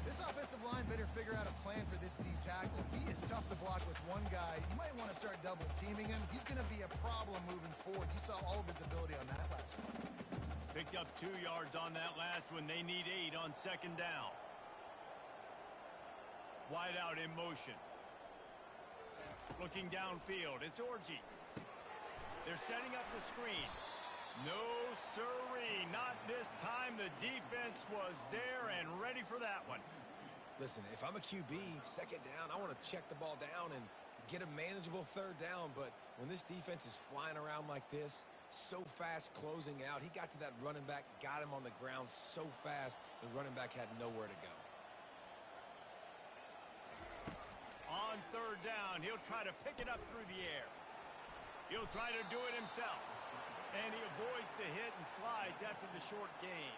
This offensive line better figure out a plan for this D tackle. He is tough to block with one guy. You might want to start double teaming him. He's going to be a problem moving forward. You saw all of his ability on that last one. Picked up 2 yards on that last one. They need 8 on second down. Wide out in motion. Looking downfield, it's Orji. They're setting up the screen. No, sirree. Not this time. The defense was there and ready for that one. Listen, if I'm a QB, second down, I want to check the ball down and get a manageable third down. But when this defense is flying around like this, so fast closing out, he got to that running back, got him on the ground so fast, the running back had nowhere to go. On third down, he'll try to pick it up through the air. He'll try to do it himself. And he avoids the hit and slides after the short gain.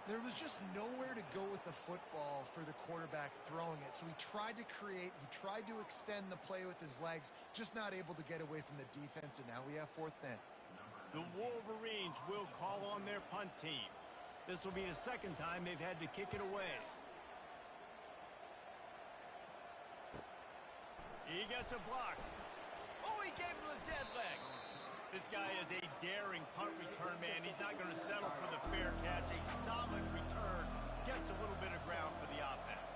There was just nowhere to go with the football for the quarterback throwing it. So he tried to create, he tried to extend the play with his legs, just not able to get away from the defense, and now we have fourth down. The Wolverines will call on their punt team. This will be the second time they've had to kick it away. He gets a block. Oh, he gave him the dead leg. This guy is a daring punt return man. He's not going to settle for the fair catch. A solid return. Gets a little bit of ground for the offense.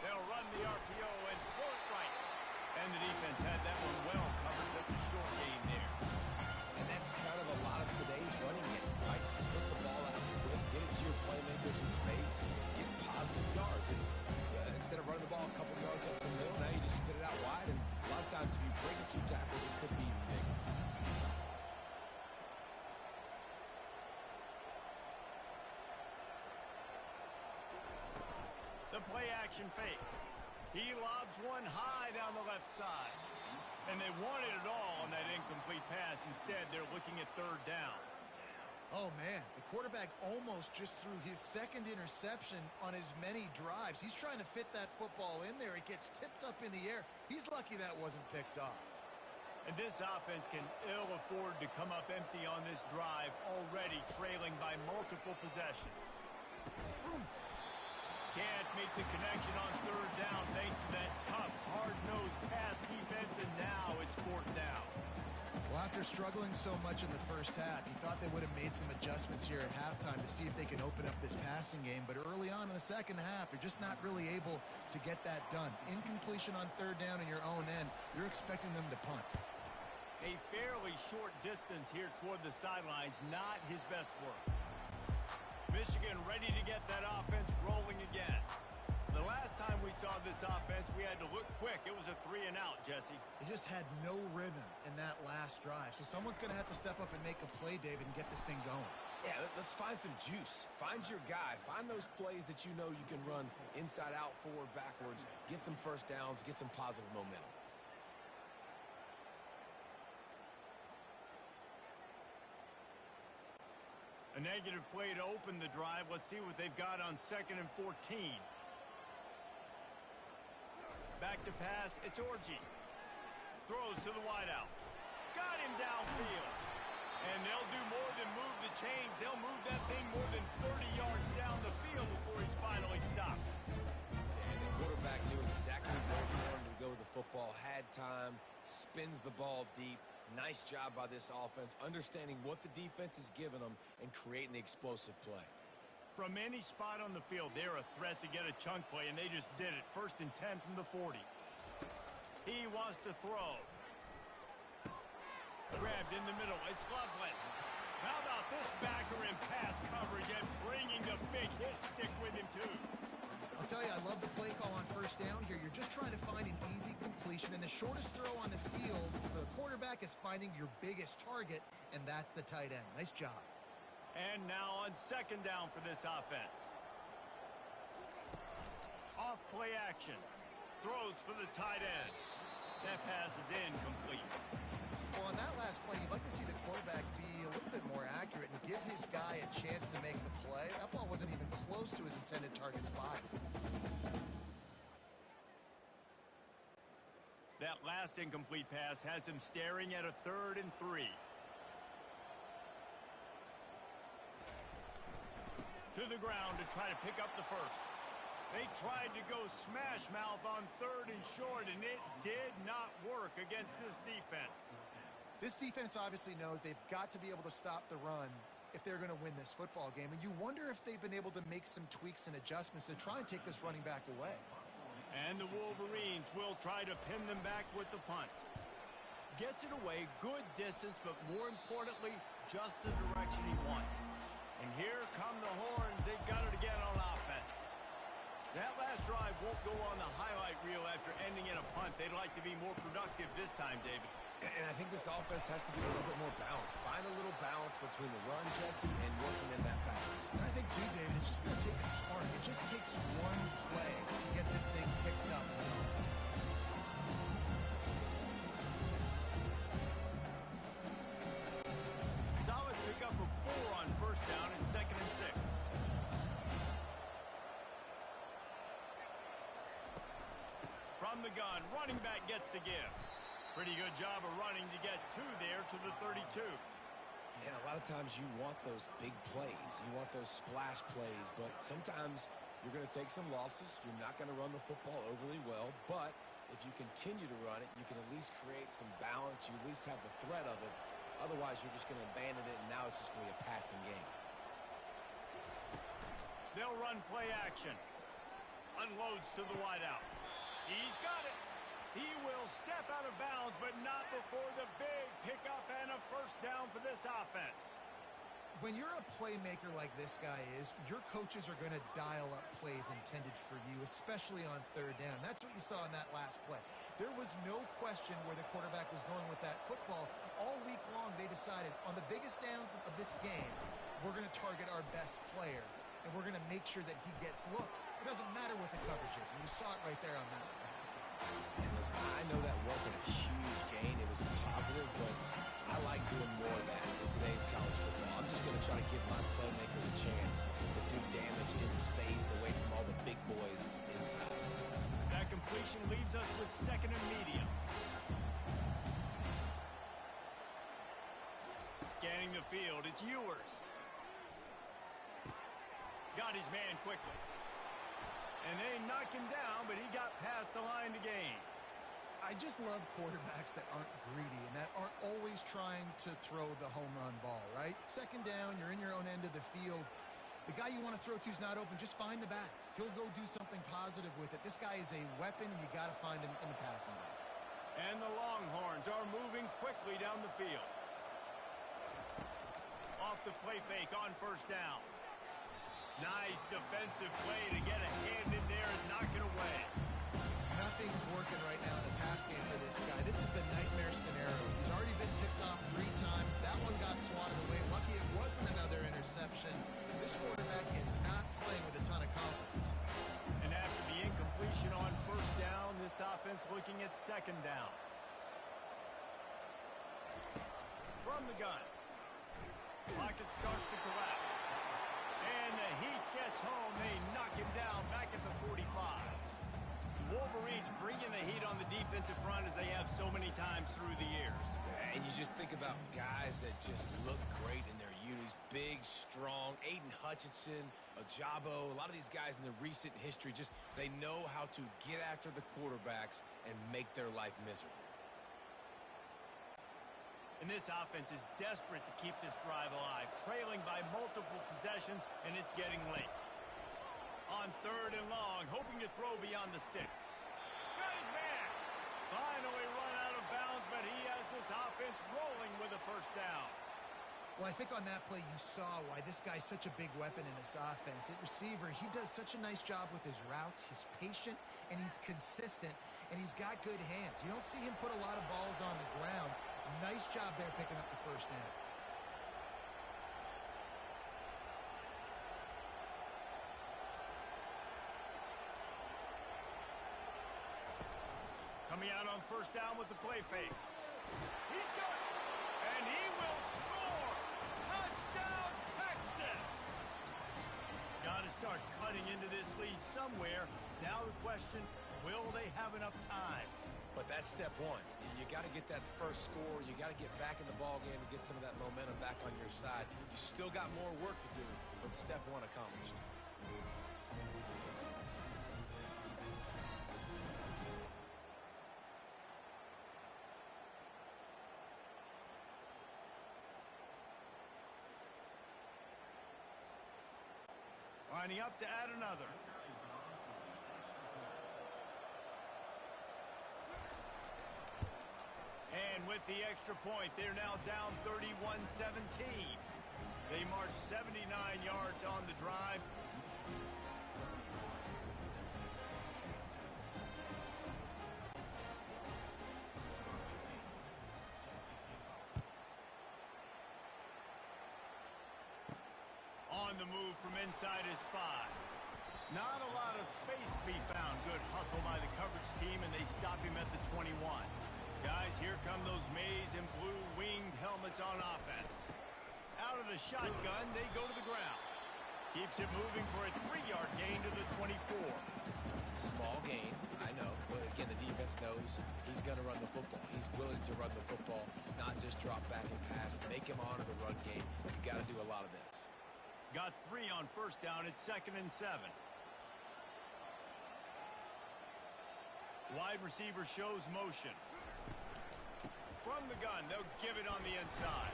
They'll run the RPO and throw it right. And the defense had that one well covered. Just a short gain there. And that's kind of a lot of today's running game, right? Split the ball out quick, get it to your playmakers in space, get positive yards. It's instead of running the ball a couple yards up the middle, now you just spit it out wide, and a lot of times if you break a few tackles, it could be even bigger. The play action fake. He lobs one high down the left side. And they wanted it all on that incomplete pass. Instead, they're looking at third down. Oh, man, the quarterback almost just threw his second interception on as many drives. He's trying to fit that football in there. It gets tipped up in the air. He's lucky that wasn't picked off. And this offense can ill afford to come up empty on this drive, already trailing by multiple possessions. Can't make the connection on third down thanks to that tough, hard-nosed pass defense, and now it's fourth down. Well, after struggling so much in the first half, he thought they would have made some adjustments here at halftime to see if they can open up this passing game. But early on in the second half, they're just not really able to get that done. Incompletion on third down in your own end, you're expecting them to punt. A fairly short distance here toward the sidelines, not his best work. Michigan ready to get that offense rolling again. The last time we saw this offense, we had to look quick. It was a 3-and-out, Jesse. They just had no rhythm in that last drive. So someone's going to have to step up and make a play, David, and get this thing going. Yeah, let's find some juice. Find your guy. Find those plays that you know you can run inside out, forward, backwards. Get some first downs. Get some positive momentum. A negative play to open the drive. Let's see what they've got on 2nd and 14. Back to pass, it's Orji. Throws to the wideout. Got him downfield. And they'll do more than move the chains. They'll move that thing more than 30 yards down the field before he's finally stopped. And the quarterback knew exactly where he wanted to go with the football. Had time, spins the ball deep. Nice job by this offense, understanding what the defense is giving them and creating the explosive play. From any spot on the field, they're a threat to get a chunk play, and they just did it. 1st and 10 from the 40. He wants to throw. Grabbed in the middle. It's Loveland. How about this backer in pass coverage and bringing the big hit stick with him, too? I'll tell you, I love the play call on first down here. You're just trying to find an easy completion, and the shortest throw on the field for the quarterback is finding your biggest target, and that's the tight end. Nice job. And now on 2nd down for this offense. Off play action. Throws for the tight end. That pass is incomplete. Well, on that last play, you'd like to see the quarterback be a little bit more accurate and give his guy a chance to make the play. That ball wasn't even close to his intended target spot. That last incomplete pass has him staring at a 3rd and 3. To the ground to try to pick up the first. They tried to go smash mouth on 3rd and short, and it did not work against this defense. This defense obviously knows they've got to be able to stop the run if they're going to win this football game. And you wonder if they've been able to make some tweaks and adjustments to try and take this running back away. And the Wolverines will try to pin them back with the punt. Gets it away, good distance, but more importantly, just the direction he wanted. And here come the horns. They've got it again on offense. That last drive won't go on the highlight reel after ending in a punt. They'd like to be more productive this time, David. And I think this offense has to be a little bit more balanced. Find a little balance between the run, Jesse, and working in that pass. And I think, too, David, it's just going to take a spark. It just takes one play to get this thing picked up. Solid pickup of 4 on first down and 2nd and 6. From the gun, running back gets to give. Pretty good job of running to get 2 there to the 32. And a lot of times you want those big plays. You want those splash plays, but sometimes you're going to take some losses. You're not going to run the football overly well, but if you continue to run it, you can at least create some balance. You at least have the threat of it. Otherwise, you're just going to abandon it, and now it's just going to be a passing game. They'll run play action. Unloads to the wideout. He's got it. He will step out of bounds, but not before the big pickup and a first down for this offense. When you're a playmaker like this guy is, your coaches are going to dial up plays intended for you, especially on third down. That's what you saw in that last play. There was no question where the quarterback was going with that football. All week long, they decided on the biggest downs of this game, we're going to target our best player, and we're going to make sure that he gets looks. It doesn't matter what the coverage is, and you saw it right there on that play. And listen, I know that wasn't a huge gain. It was positive, but I like doing more of that in today's college football. I'm just going to try to give my playmakers a chance to do damage in space away from all the big boys inside. That completion leaves us with 2nd and medium. Scanning the field, it's Ewers. Got his man quickly. And they knocked him down, but he got past the line to gain. I just love quarterbacks that aren't greedy and that aren't always trying to throw the home run ball, right? 2nd down, you're in your own end of the field. The guy you want to throw to is not open. Just find the back. He'll go do something positive with it. This guy is a weapon, and you got to find him in the passing game. And the Longhorns are moving quickly down the field. Off the play fake on first down. Nice defensive play to get a hand in there and knock it away. Nothing's working right now in the pass game for this guy. This is the nightmare scenario. He's already been picked off 3 times. That one got swatted away. Lucky it wasn't another interception. This quarterback is not playing with a ton of confidence. And after the incompletion on first down, this offense looking at 2nd down. From the gun. Pocket starts to collapse. And the Heat gets home. They knock him down back at the 45. Wolverines bringing the heat on the defensive front as they have so many times through the years. And you just think about guys that just look great in their youth. Big, strong, Aiden Hutchinson, Ajabo, a lot of these guys in the recent history, just they know how to get after the quarterbacks and make their life miserable. And this offense is desperate to keep this drive alive, trailing by multiple possessions, and it's getting late. On 3rd and long, hoping to throw beyond the sticks. Got his man. Finally run out of bounds, but he has this offense rolling with a first down. Well, I think on that play you saw why this guy's such a big weapon in this offense. At receiver, he does such a nice job with his routes. He's patient, and he's consistent, and he's got good hands. You don't see him put a lot of balls on the ground. Nice job there picking up the first down. Coming out on first down with the play fake. He's got it. And he will score. Touchdown, Texas. Got to start cutting into this lead somewhere. Now the question, will they have enough time? But that's step one. You got to get that first score. You got to get back in the ball game and get some of that momentum back on your side. You still got more work to do, but step one accomplished. Lining up to add another. And with get the extra point. They're now down 31-17. They march 79 yards on the drive. On the move from inside his 5. Not a lot of space to be found. Good hustle by the coverage team, and they stop him at the 21. Guys, here come those maize and blue winged helmets on offense. Out of the shotgun, they go to the ground. Keeps it moving for a 3-yard gain to the 24. Small gain, I know, but again, the defense knows he's going to run the football. He's willing to run the football, not just drop back and pass, make him honor the run game. You got to do a lot of this. Got 3 on first down. It's 2nd and 7. Wide receiver shows motion. From the gun, they'll give it on the inside.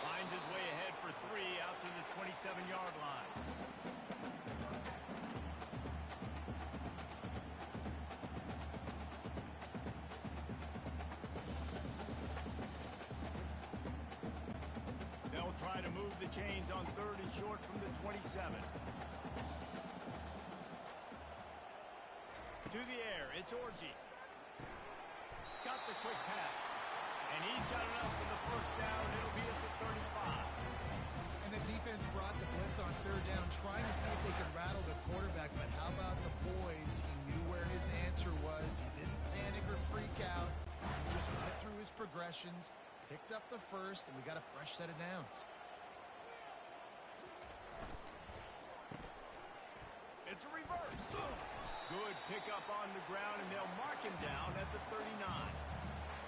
Finds his way ahead for 3 out to the 27-yard line. They'll try to move the chains on 3rd and short from the 27. To the air, it's Orji. Got the quick pass. And he's got enough for the first down. It'll be at the 35. And the defense brought the blitz on 3rd down, trying to see if they could rattle the quarterback. But how about the boys? He knew where his answer was. He didn't panic or freak out. He just went through his progressions, picked up the first, and we got a fresh set of downs. It's a reverse. Good pickup on the ground, and they'll mark him down at the 39.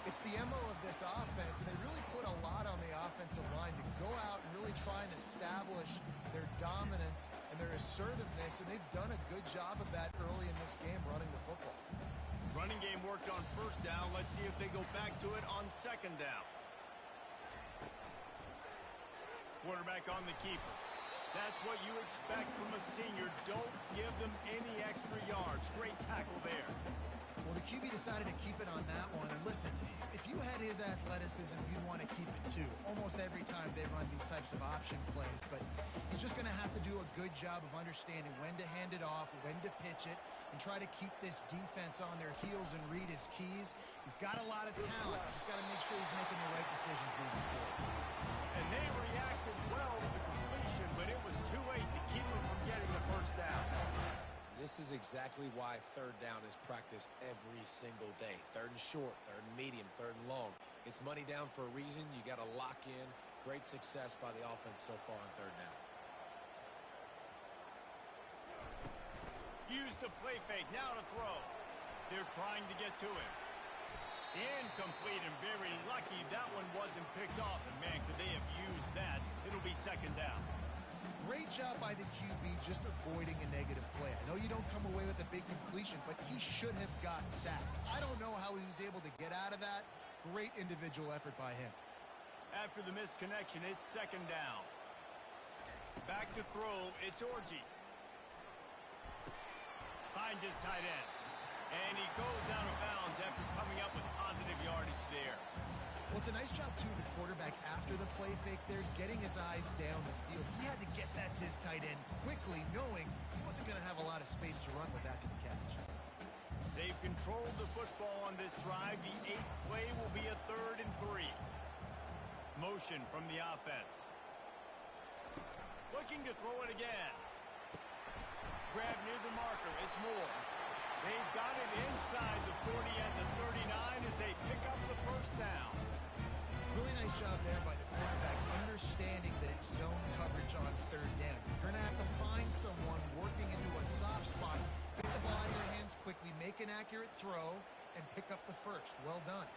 It's the MO of this offense, and they really put a lot on the offensive line to go out and really try and establish their dominance and their assertiveness, and they've done a good job of that early in this game, running the football. Running game worked on first down. Let's see if they go back to it on 2nd down. Quarterback on the keeper. That's what you expect from a senior. Don't give them any extra yards. Great tackle there. Well, the QB decided to keep it on that one. And listen, if you had his athleticism, you'd want to keep it too. Almost every time they run these types of option plays. But he's just going to have to do a good job of understanding when to hand it off, when to pitch it, and try to keep this defense on their heels and read his keys. He's got a lot of talent. He's got to make sure he's making the right decisions moving forward. And they reacted well to the completion, but it was too late to keep them from getting the first down. This is exactly why 3rd down is practiced every single day. 3rd and short, 3rd and medium, 3rd and long. It's money down for a reason. You got to lock in. Great success by the offense so far on 3rd down. Use the play fake. Now to throw. They're trying to get to him. Incomplete, and very lucky that one wasn't picked off. And man, could they have used that? It'll be 2nd down. Great job by the QB just avoiding a negative play. I know you don't come away with a big completion, but he should have got sacked. I don't know how he was able to get out of that. Great individual effort by him. After the missed connection, it's 2nd down. Back to throw, it's Orji. Finds his tight end. And he goes out of bounds after coming up with positive yardage there. Well, it's a nice job, too, the quarterback after the play fake there, getting his eyes down the field. He had to get that to his tight end quickly, knowing he wasn't going to have a lot of space to run with after the catch. They've controlled the football on this drive. The 8th play will be a 3rd and 3. Motion from the offense. Looking to throw it again. Grab near the marker. It's Moore. They've got it inside the 40 and the 39 as they pick up the first down. Really nice job there by the quarterback, understanding that it's zone coverage on 3rd down. You're going to have to find someone working into a soft spot, get the ball out of your hands quickly, make an accurate throw, and pick up the first. Well done.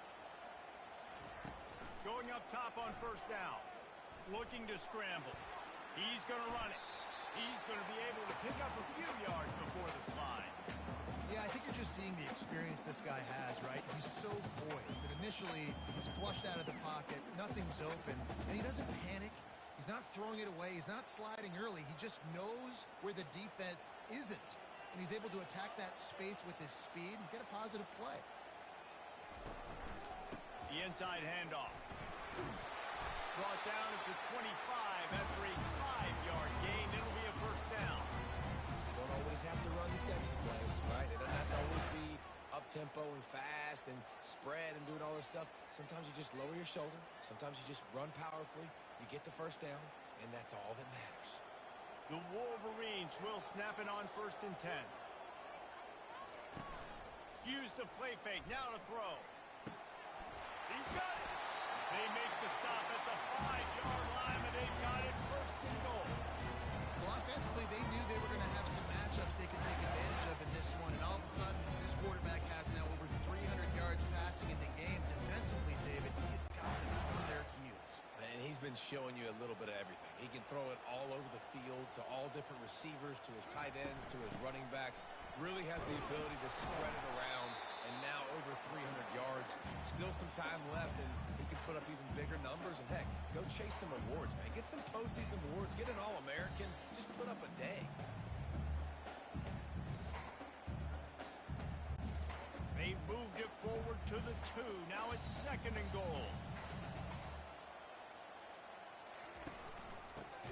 Going up top on first down. Looking to scramble. He's going to run it. He's going to be able to pick up a few yards before the slide. Yeah, I think you're just seeing the experience this guy has, right? He's so poised that initially he's flushed out of the pocket, nothing's open, and he doesn't panic. He's not throwing it away. He's not sliding early. He just knows where the defense isn't, and he's able to attack that space with his speed and get a positive play. The inside handoff. Brought down at the 25 after a 5-yard gain. It'll be a first down. You don't always have to run the sexy plays, right? It doesn't have to always be up-tempo and fast and spread and doing all this stuff. Sometimes you just lower your shoulder. Sometimes you just run powerfully. You get the first down, and that's all that matters. The Wolverines will snap it on 1st and 10. Use the play fake. Now to throw. He's got it. They make the stop at the 5-yard line, and they've got it 1st and goal. Well, offensively, they knew they were going to have some matchups they could take advantage of in this one, and all of a sudden, this quarterback has now over 300 yards passing in the game. Defensively, David, he's got them on their heels. And he's been showing you a little bit of everything. He can throw it all over the field to all different receivers, to his tight ends, to his running backs. Really has the ability to spread it around, and now over 300 yards. Still some time left, and he can put up even bigger numbers. And, heck, go chase some awards, man. Get some postseason awards. Get an All-American. Just put up a day. They moved it forward to the 2. Now it's 2nd and goal.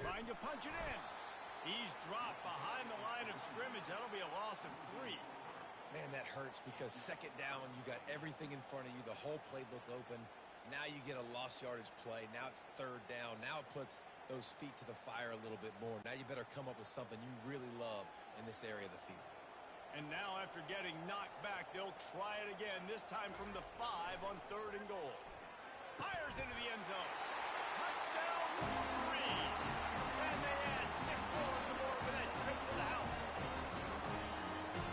Trying to punch it in. He's dropped behind the line of scrimmage. That'll be a loss of 3. Man, that hurts because 2nd down, you got everything in front of you, the whole playbook open. Now you get a lost yardage play. Now it's 3rd down. Now it puts those feet to the fire a little bit more. Now you better come up with something you really love in this area of the field. And now after getting knocked back, they'll try it again, this time from the 5 on 3rd and goal. Fires into the end zone. Touchdown, Wolverines. And they add 6 more on the board with that trip to the house.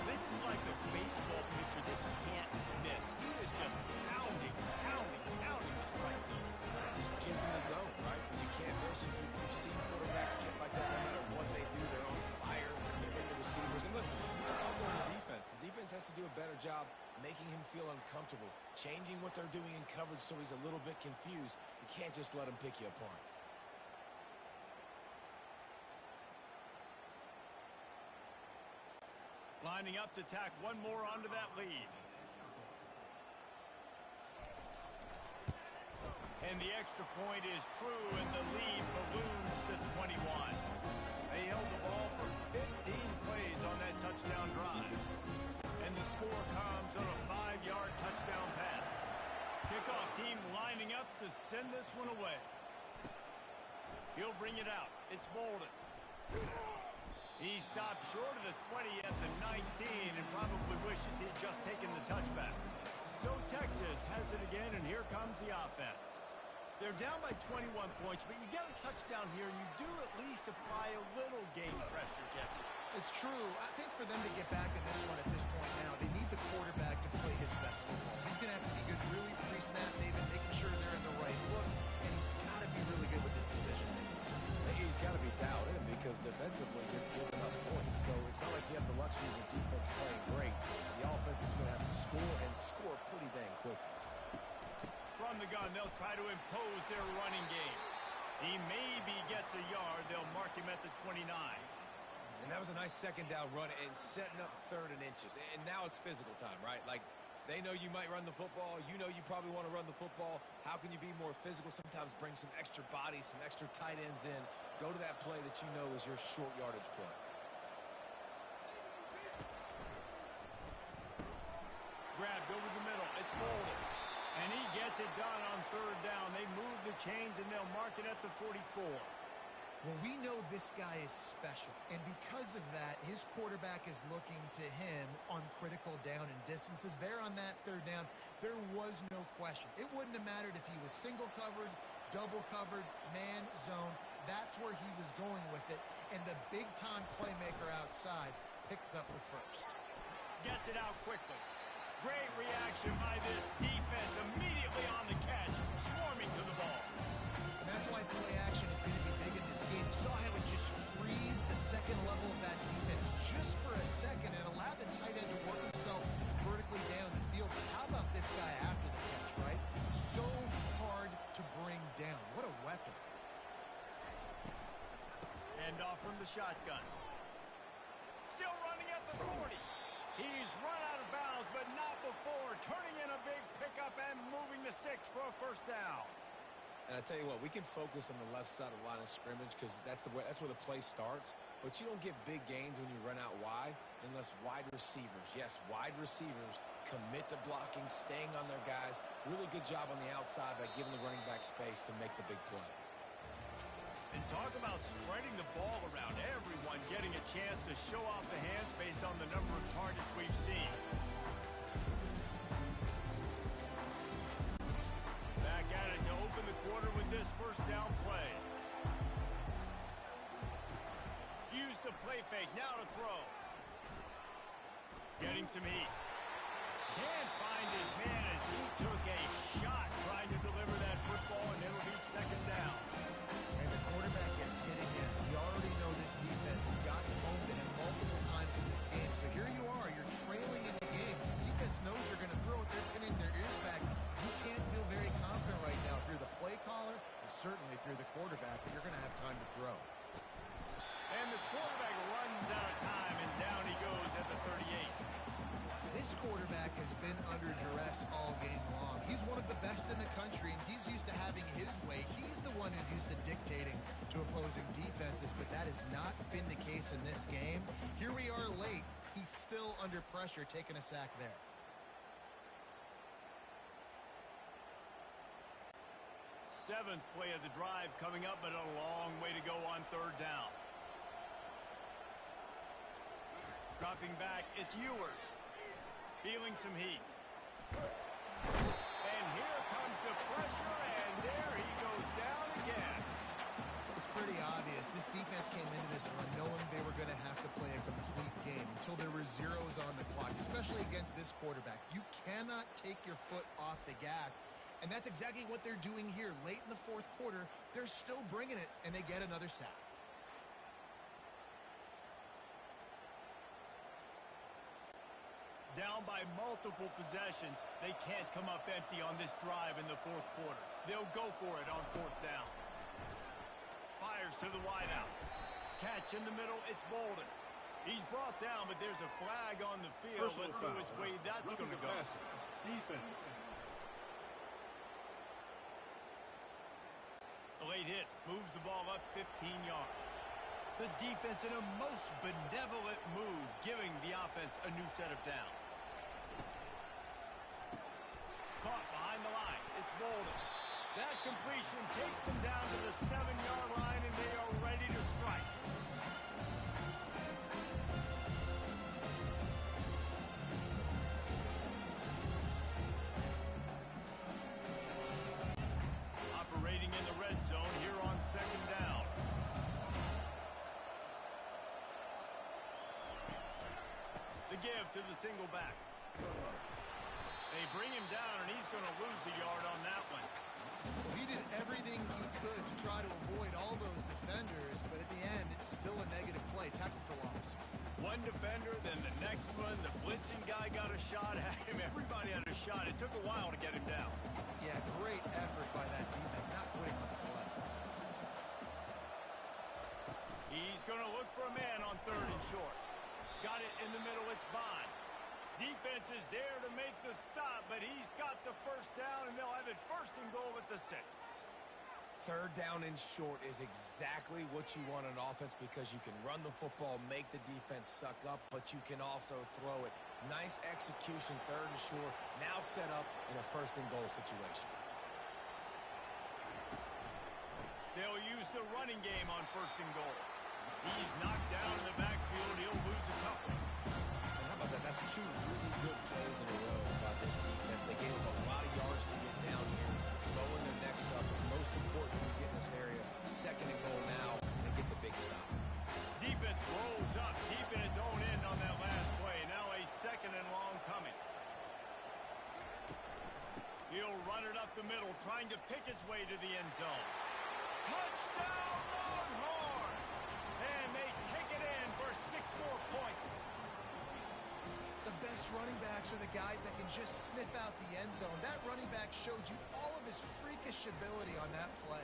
This is like a baseball pitcher that can't miss. He is just pounding the strike zone. Just kids in the zone, right? When you can't miss, you've seen quarterbacks get like that no matter what they do. They're on fire. They're hitting the receivers. And listen, that's also on the defense. The defense has to do a better job making him feel uncomfortable, changing what they're doing in coverage so he's a little bit confused. You can't just let him pick you apart. Lining up to tack one more onto that lead. And the extra point is true, and the lead balloons to 21. They held the ball for 15 plays on that touchdown drive. And the score comes on a 5-yard touchdown pass. Kickoff team lining up to send this one away. He'll bring it out. It's Bolden. He stopped short of the 20 at the 19 and probably wishes he'd just taken the touchback. So Texas has it again, and here comes the offense. They're down by 21 points, but you get a touchdown here, and you do at least apply a little game pressure, Jesse. It's true. I think for them to get back in this one at this point now, they need the quarterback to play his best football. He's going to have to be good really pre-snap, David, making sure they're in the right looks, and he's got to be really good with his decision. He's got to be dialed in because defensively you're giving up points. So it's not like you have the luxury of the defense playing great. The offense is going to have to score and score pretty dang quickly. From the gun, they'll try to impose their running game. He maybe gets a yard. They'll mark him at the 29. And that was a nice 2nd down run and setting up 3rd and inches. And now it's physical time, right? Like, they know you might run the football. You know you probably want to run the football. How can you be more physical? Sometimes bring some extra bodies, some extra tight ends in. Go to that play that you know is your short yardage play. Grabbed over the middle. It's Bolden. And he gets it done on 3rd down. They move the chains, and they'll mark it at the 44. Well, we know this guy is special, and because of that, his quarterback is looking to him on critical down and distances. There on that 3rd down, there was no question. It wouldn't have mattered if he was single covered, double covered, man, zone. That's where he was going with it, and the big-time playmaker outside picks up the first. Gets it out quickly. Great reaction by this defense. Immediately on the catch, swarming to the ball. And that's why play action is going to be big in this game. You saw how it just freeze the second level of that defense just for a second and allowed the tight end to work himself vertically down the field. But how about this guy after the catch, right? So hard to bring down. What a weapon. Hand off from the shotgun. Still running at the 40. He's run out of bounds, but not before. Turning in a big pickup and moving the sticks for a first down. And I tell you what, we can focus on the left side of the line of scrimmage because that's where the play starts. But you don't get big gains when you run out wide unless wide receivers, yes, wide receivers, commit to blocking, staying on their guys. Really good job on the outside by giving the running back space to make the big play. And talk about spreading the ball around. Everyone getting a chance to show off the hands based on the number of targets we've seen. Back at it to open the quarter with this first down play. Use the play fake. Now to throw. Getting some heat. Can't find his man as he took a shot trying to deliver that football, and it'll be second down. And the quarterback gets hit again. We already know this defense has gotten home to him multiple times in this game. So here you are. You're trailing in the game. Defense knows you're going to throw it. They're pinning their ears back. You can't feel very confident right now if you're the play caller, and certainly if you're the quarterback, that you're going to have time to throw. And the quarterback runs out of time, and down he goes at the 38. This quarterback has been under duress all game long. He's one of the best in the country, and he's used to having his way. He's the one who's used to dictating to opposing defenses, but that has not been the case in this game. Here we are late. He's still under pressure, taking a sack there. Seventh play of the drive coming up, but a long way to go on third down. Dropping back, it's Ewers. Feeling some heat. And here comes the pressure, and there he goes down again. It's pretty obvious. This defense came into this one knowing they were going to have to play a complete game until there were zeros on the clock, especially against this quarterback. You cannot take your foot off the gas, and that's exactly what they're doing here. Late in the fourth quarter, they're still bringing it, and they get another sack. Down by multiple possessions, they can't come up empty on this drive in the fourth quarter. They'll go for it on fourth down. Fires to the wideout. Catch in the middle, it's Bolden. He's brought down, but there's a flag on the field. Personal Let's see foul. which way that's going to go. Defense. A late hit moves the ball up 15 yards. The defense in a most benevolent move, giving the offense a new set of downs. Caught behind the line. It's Bolden. That completion takes them down to the 7-yard line, and they are ready to strike. Operating in the red zone here on second down. The give to the single back. They bring him down, and he's going to lose a yard on that one. Well, he did everything he could to try to avoid all those defenders, but at the end, it's still a negative play. Tackle for loss. One defender, then the next one. The blitzing guy got a shot at him. Everybody had a shot. It took a while to get him down. Yeah, great effort by that defense, not quitting on the play. He's going to look for a man on third and short. Got it in the middle. It's Bond. Defense is there to make the stop, but he's got the first down, and they'll have it first and goal at the 6. Third down and short is exactly what you want on offense because you can run the football, make the defense suck up, but you can also throw it. Nice execution, third and short, now set up in a first and goal situation. They'll use the running game on first and goal. He's knocked down in the backfield. He'll lose a couple. And how about that? That's two really good plays in a row by this defense. They gave them a lot of yards to get down here, throwing their necks up. It's most important when you get in this area. Second and goal now, and get the big stop. Defense rolls up deep in its own end on that last play. Now a second and long coming. He'll run it up the middle, trying to pick its way to the end zone. Touchdown, Longhorn! And they take it in for 6 more points. The best running backs are the guys that can just sniff out the end zone. That running back showed you all of his freakish ability on that play.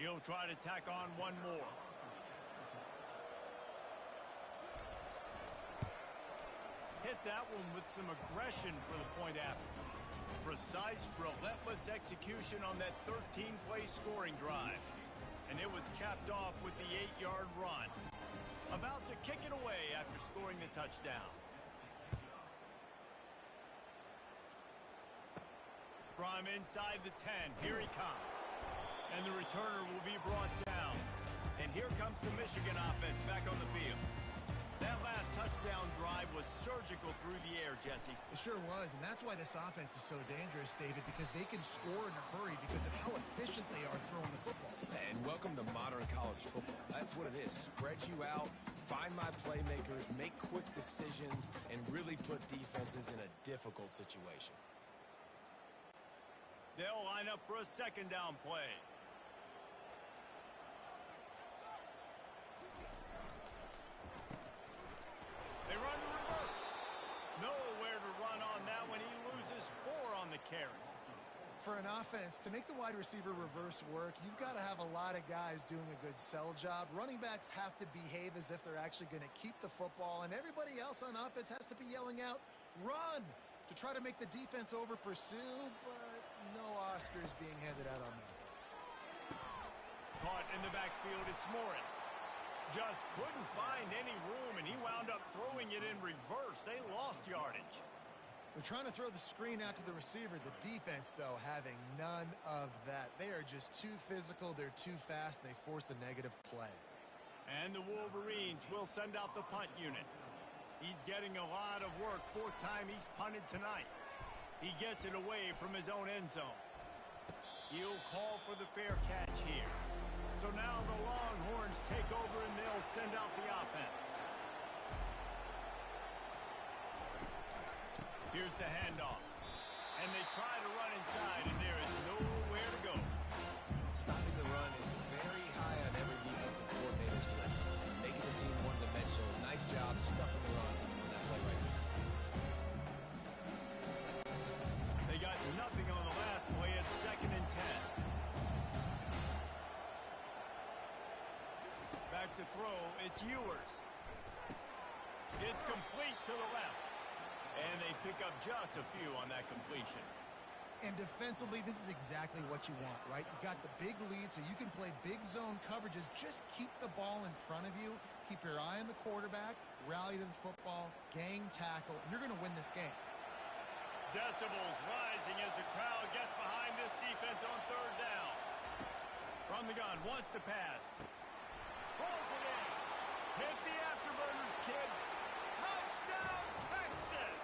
He'll try to tack on one more. Hit that one with some aggression for the point after. Precise, relentless execution on that 13-play scoring drive. And it was capped off with the 8-yard run. About to kick it away after scoring the touchdown. From inside the 10, here he comes. And the returner will be brought down. And here comes the Michigan offense back on the field. That last touchdown drive was surgical through the air, Jesse. It sure was, and that's why this offense is so dangerous, David, because they can score in a hurry because of how efficient they are throwing the football. And welcome to modern college football. That's what it is. Spread you out, find my playmakers, make quick decisions, and really put defenses in a difficult situation. They'll line up for a second down play. They run the reverse. Nowhere to run on that one. He loses 4 on the carry. For an offense, to make the wide receiver reverse work, you've got to have a lot of guys doing a good sell job. Running backs have to behave as if they're actually going to keep the football, and everybody else on offense has to be yelling out, run, to try to make the defense over pursue, but no Oscars being handed out on that. Caught in the backfield, it's Morris. Just couldn't find any room, and he wound up throwing it in reverse. They lost yardage. They're trying to throw the screen out to the receiver. The defense, though, having none of that. They are just too physical, they're too fast, and they force a negative play. And the Wolverines will send out the punt unit. He's getting a lot of work. 4th time he's punted tonight. He gets it away from his own end zone. He'll call for the fair catch here. So now the Longhorns take over and they'll send out the offense. Here's the handoff. And they try to run inside, and there is nowhere to go. Stopping the run is very high on every defensive coordinator's list. Making the team one-dimensional. Nice job stuffing the run on that play right there. They got nothing on the last play at 2nd and 10. Back to throw, it's Ewers. It's complete to the left. And they pick up just a few on that completion. And defensively, this is exactly what you want, right? You got the big lead, so you can play big zone coverages. Just keep the ball in front of you. Keep your eye on the quarterback. Rally to the football. Gang tackle. And you're going to win this game. Decibels rising as the crowd gets behind this defense on 3rd down. From the gun, wants to pass. Pulls it in. Hit the afterburners, kid. Touchdown, Texas!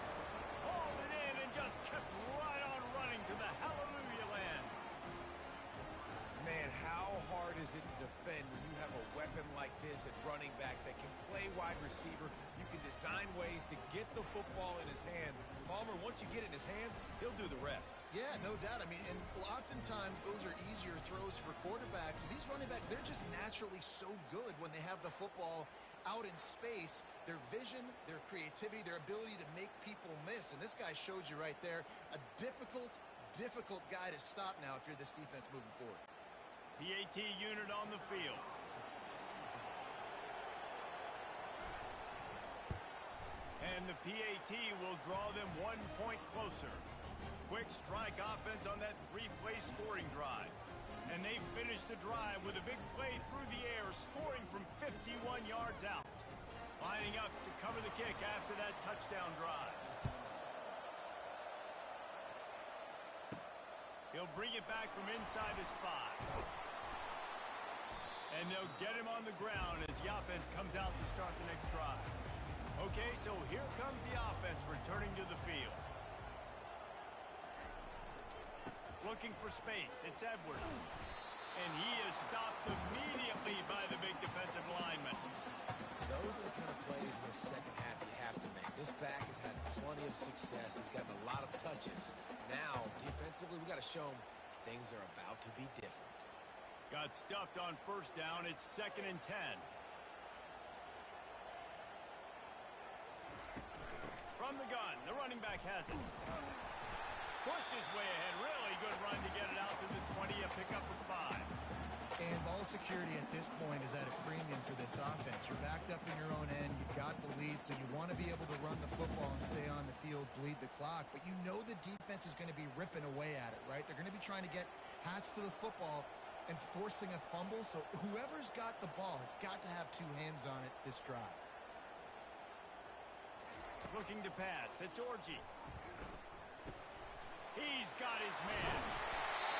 Hauled it in and just kept right on running to the hallelujah land. Man, how hard is it to defend when you have a weapon like this at running back that can play wide receiver? You can design ways to get the football in his hand. Palmer, once you get it in his hands, he'll do the rest. Yeah, no doubt. I mean, and oftentimes those are easier throws for quarterbacks. And these running backs, they're just naturally so good when they have the football out in space. Their vision, their creativity, their ability to make people miss. And this guy showed you right there, a difficult guy to stop now if you're this defense moving forward. PAT unit on the field. And the PAT will draw them 1 point closer. Quick strike offense on that 3-play scoring drive. And they finish the drive with a big play through the air, scoring from 51 yards out. Lining up to cover the kick after that touchdown drive. He'll bring it back from inside his 5. And they'll get him on the ground as the offense comes out to start the next drive. Okay, so here comes the offense returning to the field. Looking for space, it's Edwards. And he is stopped immediately by the big defensive lineman. Those are the kind of plays in the second half you have to make. This back has had plenty of success. He's gotten a lot of touches. Now, defensively, we got to show him things are about to be different. Got stuffed on 1st down. It's 2nd and 10. From the gun, the running back has it. Pushed his way ahead. Really good run to get it out to the 20. A pickup of 5. And ball ball security at this point is at a premium for this offense. You're backed up in your own end. You've got the lead, so you want to be able to run the football and stay on the field, bleed the clock. But you know the defense is going to be ripping away at it, right? They're going to be trying to get hats to the football and forcing a fumble. So whoever's got the ball has got to have two hands on it this drive. Looking to pass. It's Orji. He's got his man.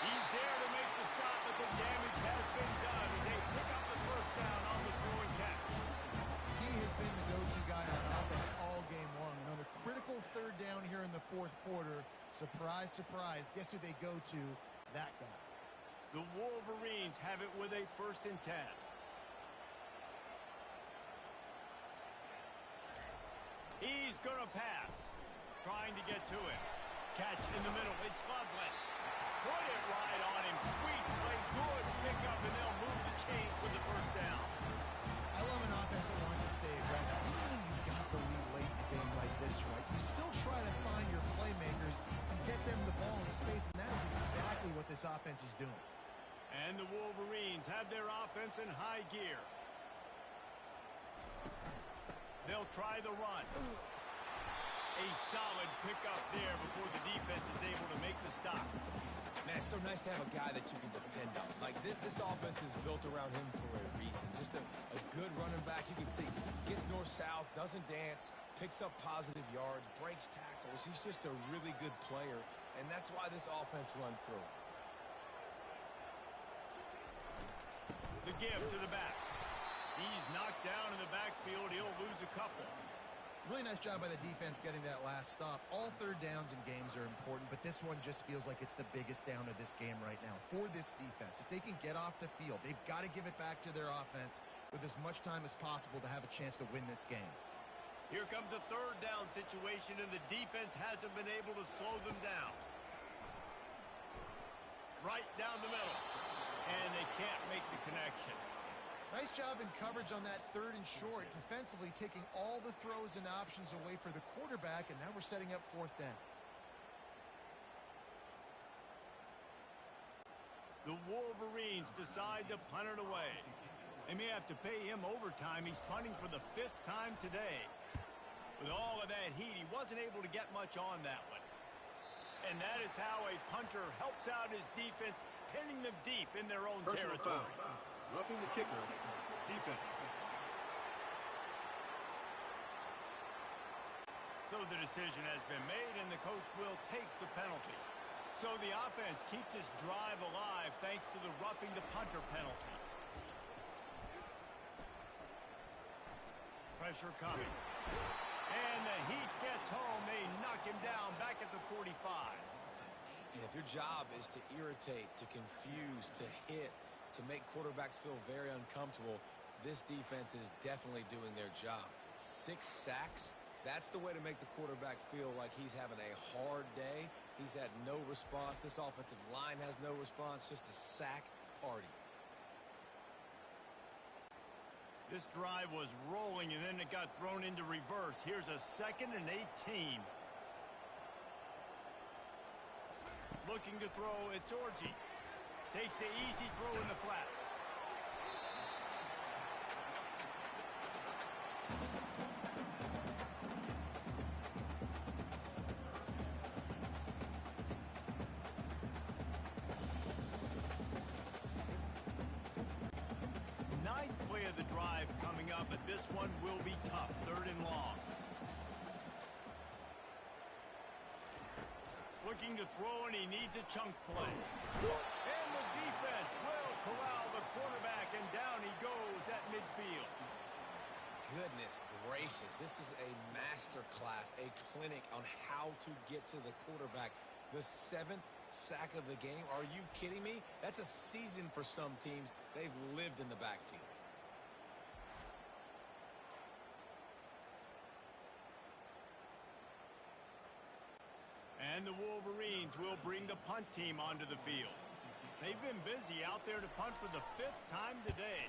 He's there to make the stop, but the damage has been done as they pick up the first down on the throw and catch. He has been the go-to guy on offense all game long. And on a critical third down here in the fourth quarter, surprise, surprise, guess who they go to? That guy. The Wolverines have it with a 1st and 10. He's going to pass. Trying to get to him. Catch in the middle. It's Loveland. Put it right on him. Sweet play. Good pickup, and they'll move the chains with the first down. I love an offense that wants to stay aggressive. Even when you've got the lead late in the game like this, right, you still try to find your playmakers and get them the ball in space, and that is exactly what this offense is doing. And the Wolverines have their offense in high gear. They'll try the run. A solid pickup there before the defense is able to make the stop. Man, it's so nice to have a guy that you can depend on. Like, this offense is built around him for a reason. Just a good running back. You can see gets north-south, doesn't dance, picks up positive yards, breaks tackles. He's just a really good player, and that's why this offense runs through him. The give to the back. He's knocked down in the backfield. He'll lose a couple. Really nice job by the defense getting that last stop. All third downs in games are important, but this one just feels like it's the biggest down of this game right now for this defense. If they can get off the field, they've got to give it back to their offense with as much time as possible to have a chance to win this game. Here comes a third down situation, and the defense hasn't been able to slow them down. Right down the middle, and they can't make the connection. Nice job in coverage on that 3rd and short, defensively taking all the throws and options away for the quarterback, and now we're setting up 4th down. The Wolverines decide to punt it away. They may have to pay him overtime. He's punting for the 5th time today. With all of that heat, he wasn't able to get much on that one. And that is how a punter helps out his defense, pinning them deep in their own Personal territory. foul. Roughing the kicker. Defense. So the decision has been made, and the coach will take the penalty. So the offense keeps this drive alive thanks to the roughing the punter penalty. Pressure coming. And the heat gets home. They knock him down back at the 45. And if your job is to irritate, to confuse, to hit, to make quarterbacks feel very uncomfortable, this defense is definitely doing their job. 6 sacks, that's the way to make the quarterback feel like he's having a hard day. He's had no response. This offensive line has no response, just a sack party. This drive was rolling, and then it got thrown into reverse. Here's a 2nd and 18. Looking to throw, it's Orji. Takes the easy throw in the flat. Ninth play of the drive coming up, but this one will be tough. 3rd and long. Looking to throw, and he needs a chunk play. And the defense will corral the quarterback, and down he goes at midfield. Goodness gracious, this is a master class, a clinic on how to get to the quarterback. The 7th sack of the game. Are you kidding me? That's a season for some teams. They've lived in the backfield. And the Wolverines will bring the punt team onto the field. They've been busy out there to punt for the 5th time today.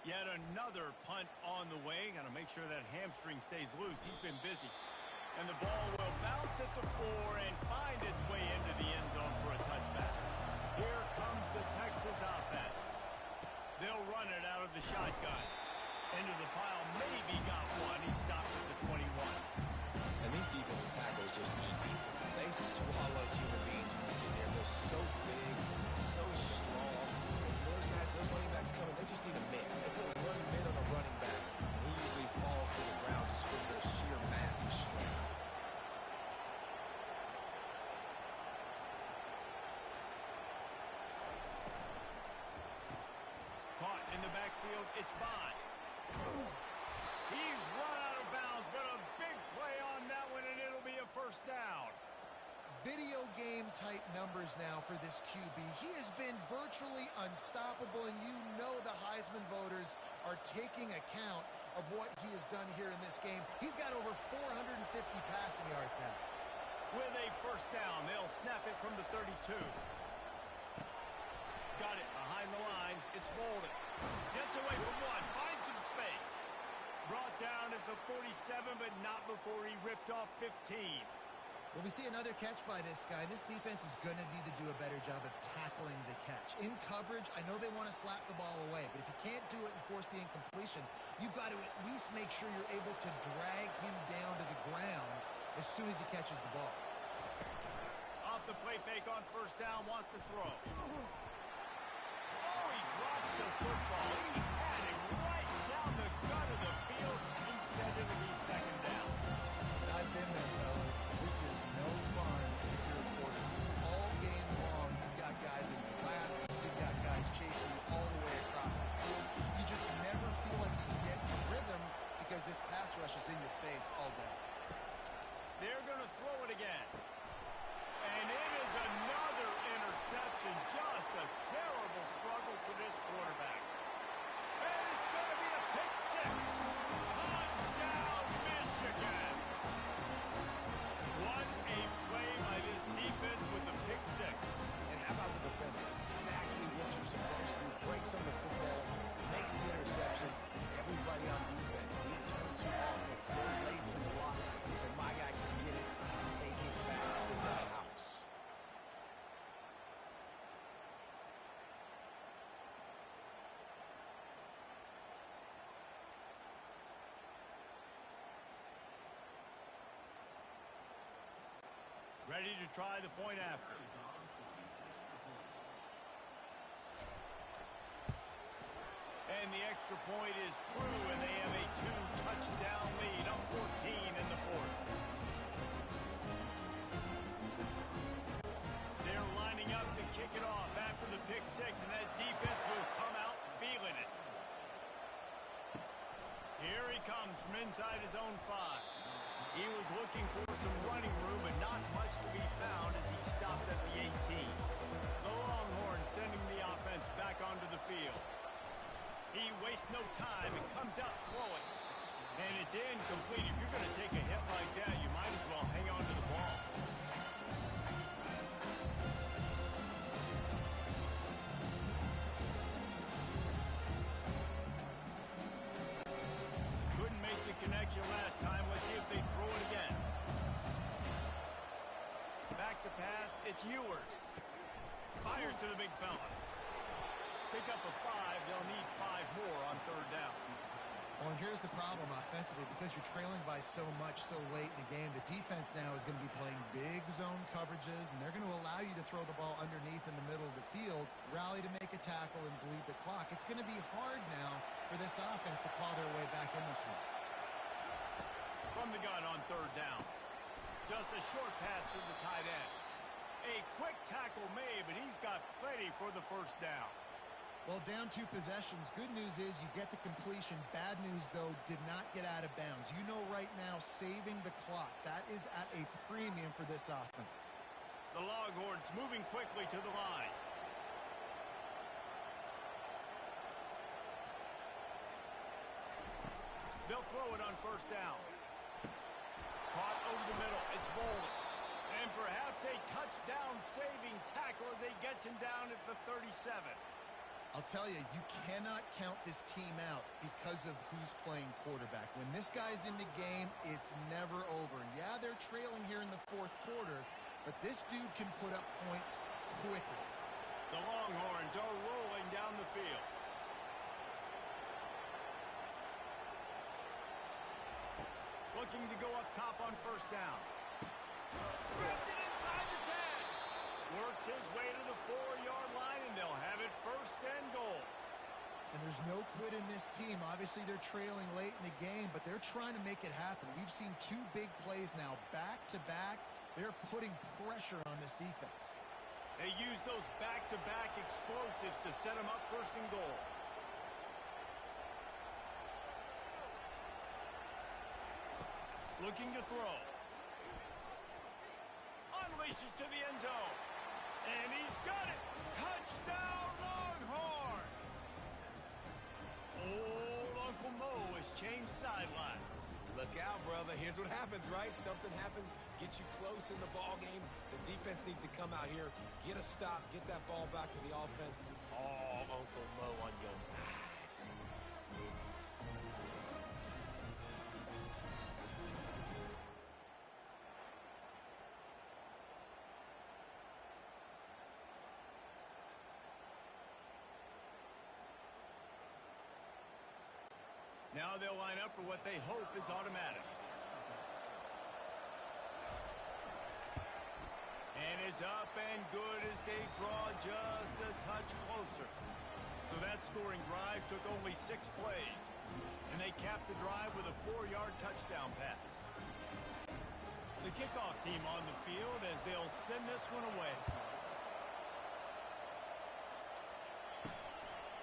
Yet another punt on the way. Got to make sure that hamstring stays loose. He's been busy. And the ball will bounce at the 4 and find its way into the end zone for a touchback. Here comes the Texas offense. It's Bond. He's run out of bounds, but a big play on that one, and it'll be a first down. Video game type numbers now for this QB. He has been virtually unstoppable, and you know the Heisman voters are taking account of what he has done here in this game. He's got over 450 passing yards now. With a first down, they'll snap it from the 32. Got it behind the line. It's Bolden. Gets away from one. Finds some space. Brought down at the 47, but not before he ripped off 15. Well, we see another catch by this guy. This defense is going to need to do a better job of tackling the catch. In coverage, I know they want to slap the ball away, but if you can't do it and force the incompletion, you've got to at least make sure you're able to drag him down to the ground as soon as he catches the ball. Off the play fake on first down, wants to throw. Oh, he drops the football. He had it right down the gut of the field. Instead, it'll be second down. I've been there, fellas. This is no fun if you're a quarterback. All game long, you've got guys in your lap. You've got guys chasing you all the way across the field. You just never feel like you can get in rhythm because this pass rush is in your face all day. They're going to throw it again. And it is another interception. Just a terrible struggle for this quarterback. And it's going to be a pick six. Touchdown, Michigan. What a play by this defense with the pick six. And how about the defender? Exactly what you're supposed to. Breaks on the football, makes the interception. Everybody on defense, we turn to offense. They're lacing the locks so my guy can get it and take it back to the house. Ready to try the point after. And the extra point is true, and they have a 2-touchdown lead, up 14 in the fourth. They're lining up to kick it off after the pick six, and that defense will come out feeling it. Here he comes from inside his own 5. He was looking for some running room, but not much to be found as he stopped at the 18. The Longhorns sending the offense back onto the field. He wastes no time and comes out throwing. And it's incomplete. If you're going to take a hit like that, you might as well hang on to the ball. Couldn't make the connection last time. Let's see if they throw it again. Back to pass. It's Ewers. Fires to the big fella. Pick up a 5. They'll need 5 more on third down. Well, and here's the problem offensively. Because you're trailing by so much so late in the game, the defense now is going to be playing big zone coverages, and they're going to allow you to throw the ball underneath in the middle of the field, rally to make a tackle, and bleed the clock. It's going to be hard now for this offense to claw their way back in this one. From the gun on third down. Just a short pass to the tight end. A quick tackle made, but he's got plenty for the first down. Well, down 2 possessions. Good news is you get the completion. Bad news, though, did not get out of bounds. You know right now, saving the clock. That is at a premium for this offense. The Longhorns moving quickly to the line. They'll throw it on first down. Caught over the middle. It's Bolden. And perhaps a touchdown-saving tackle as they get him down at the 37. I'll tell you, you cannot count this team out because of who's playing quarterback. When this guy's in the game, it's never over. Yeah, they're trailing here in the fourth quarter, but this dude can put up points quickly. The Longhorns are rolling down the field. Looking to go up top on first down. Grabs it inside the 10. Works his way to the 4-yard line, and they'll have it first and goal. And there's no quit in this team. Obviously, they're trailing late in the game, but they're trying to make it happen. We've seen 2 big plays now, back-to-back. They're putting pressure on this defense. They use those back-to-back explosives to set them up first and goal. Looking to throw. Unleashes to the end zone. And he's got it. Touchdown, Longhorns. Old Uncle Mo has changed sidelines. Look out, brother. Here's what happens, right? Something happens, get you close in the ball game. The defense needs to come out here, get a stop, get that ball back to the offense. All Uncle Mo on your side. Now they'll line up for what they hope is automatic. And it's up and good as they draw just a touch closer. So that scoring drive took only 6 plays. And they capped the drive with a 4-yard touchdown pass. The kickoff team on the field as they'll send this one away.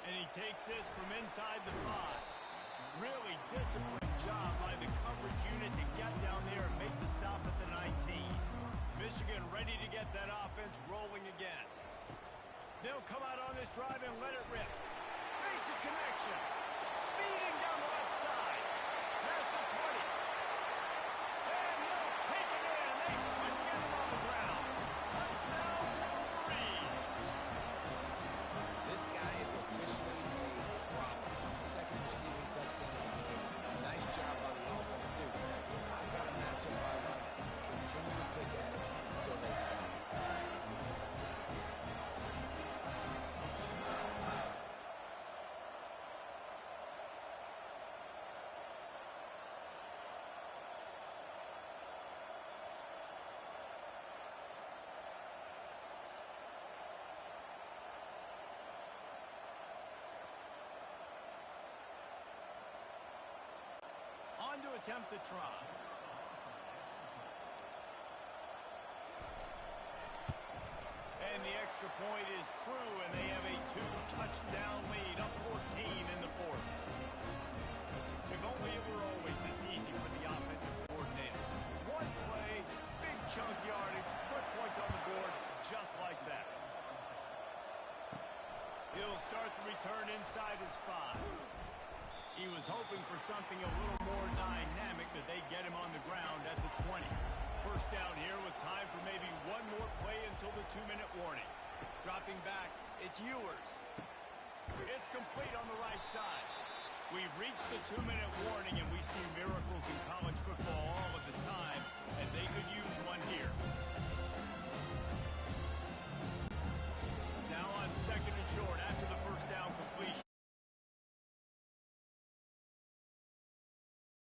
And he takes this from inside the 5. Really disciplined job by the coverage unit to get down there and make the stop at the 19. Michigan ready to get that offense rolling again. They'll come out on this drive and let it rip. Makes a connection. Speeding down the left side. Past the 20. And he'll take it in. They couldn't get him on the ground. Touchdown, Wolverine. This guy is officially a problem. His second receiving touchdown of the game. Nice job by the offense, dude. I've got a matchup I like. Continue to pick at it until they stop. On to attempt the try. And the extra point is true, and they have a 2-touchdown lead, up 14 in the 4th. If only it were always this easy for the offensive coordinator. One play, big chunk yardage, quick points on the board, just like that. He'll start the return inside his 5. He was hoping for something a little more dynamic, that they get him on the ground at the 20. First down here with time for maybe one more play until the 2-minute warning. Dropping back, it's Ewers. It's complete on the right side. We've reached the 2-minute warning, and we see miracles in college football all of the time, and they could use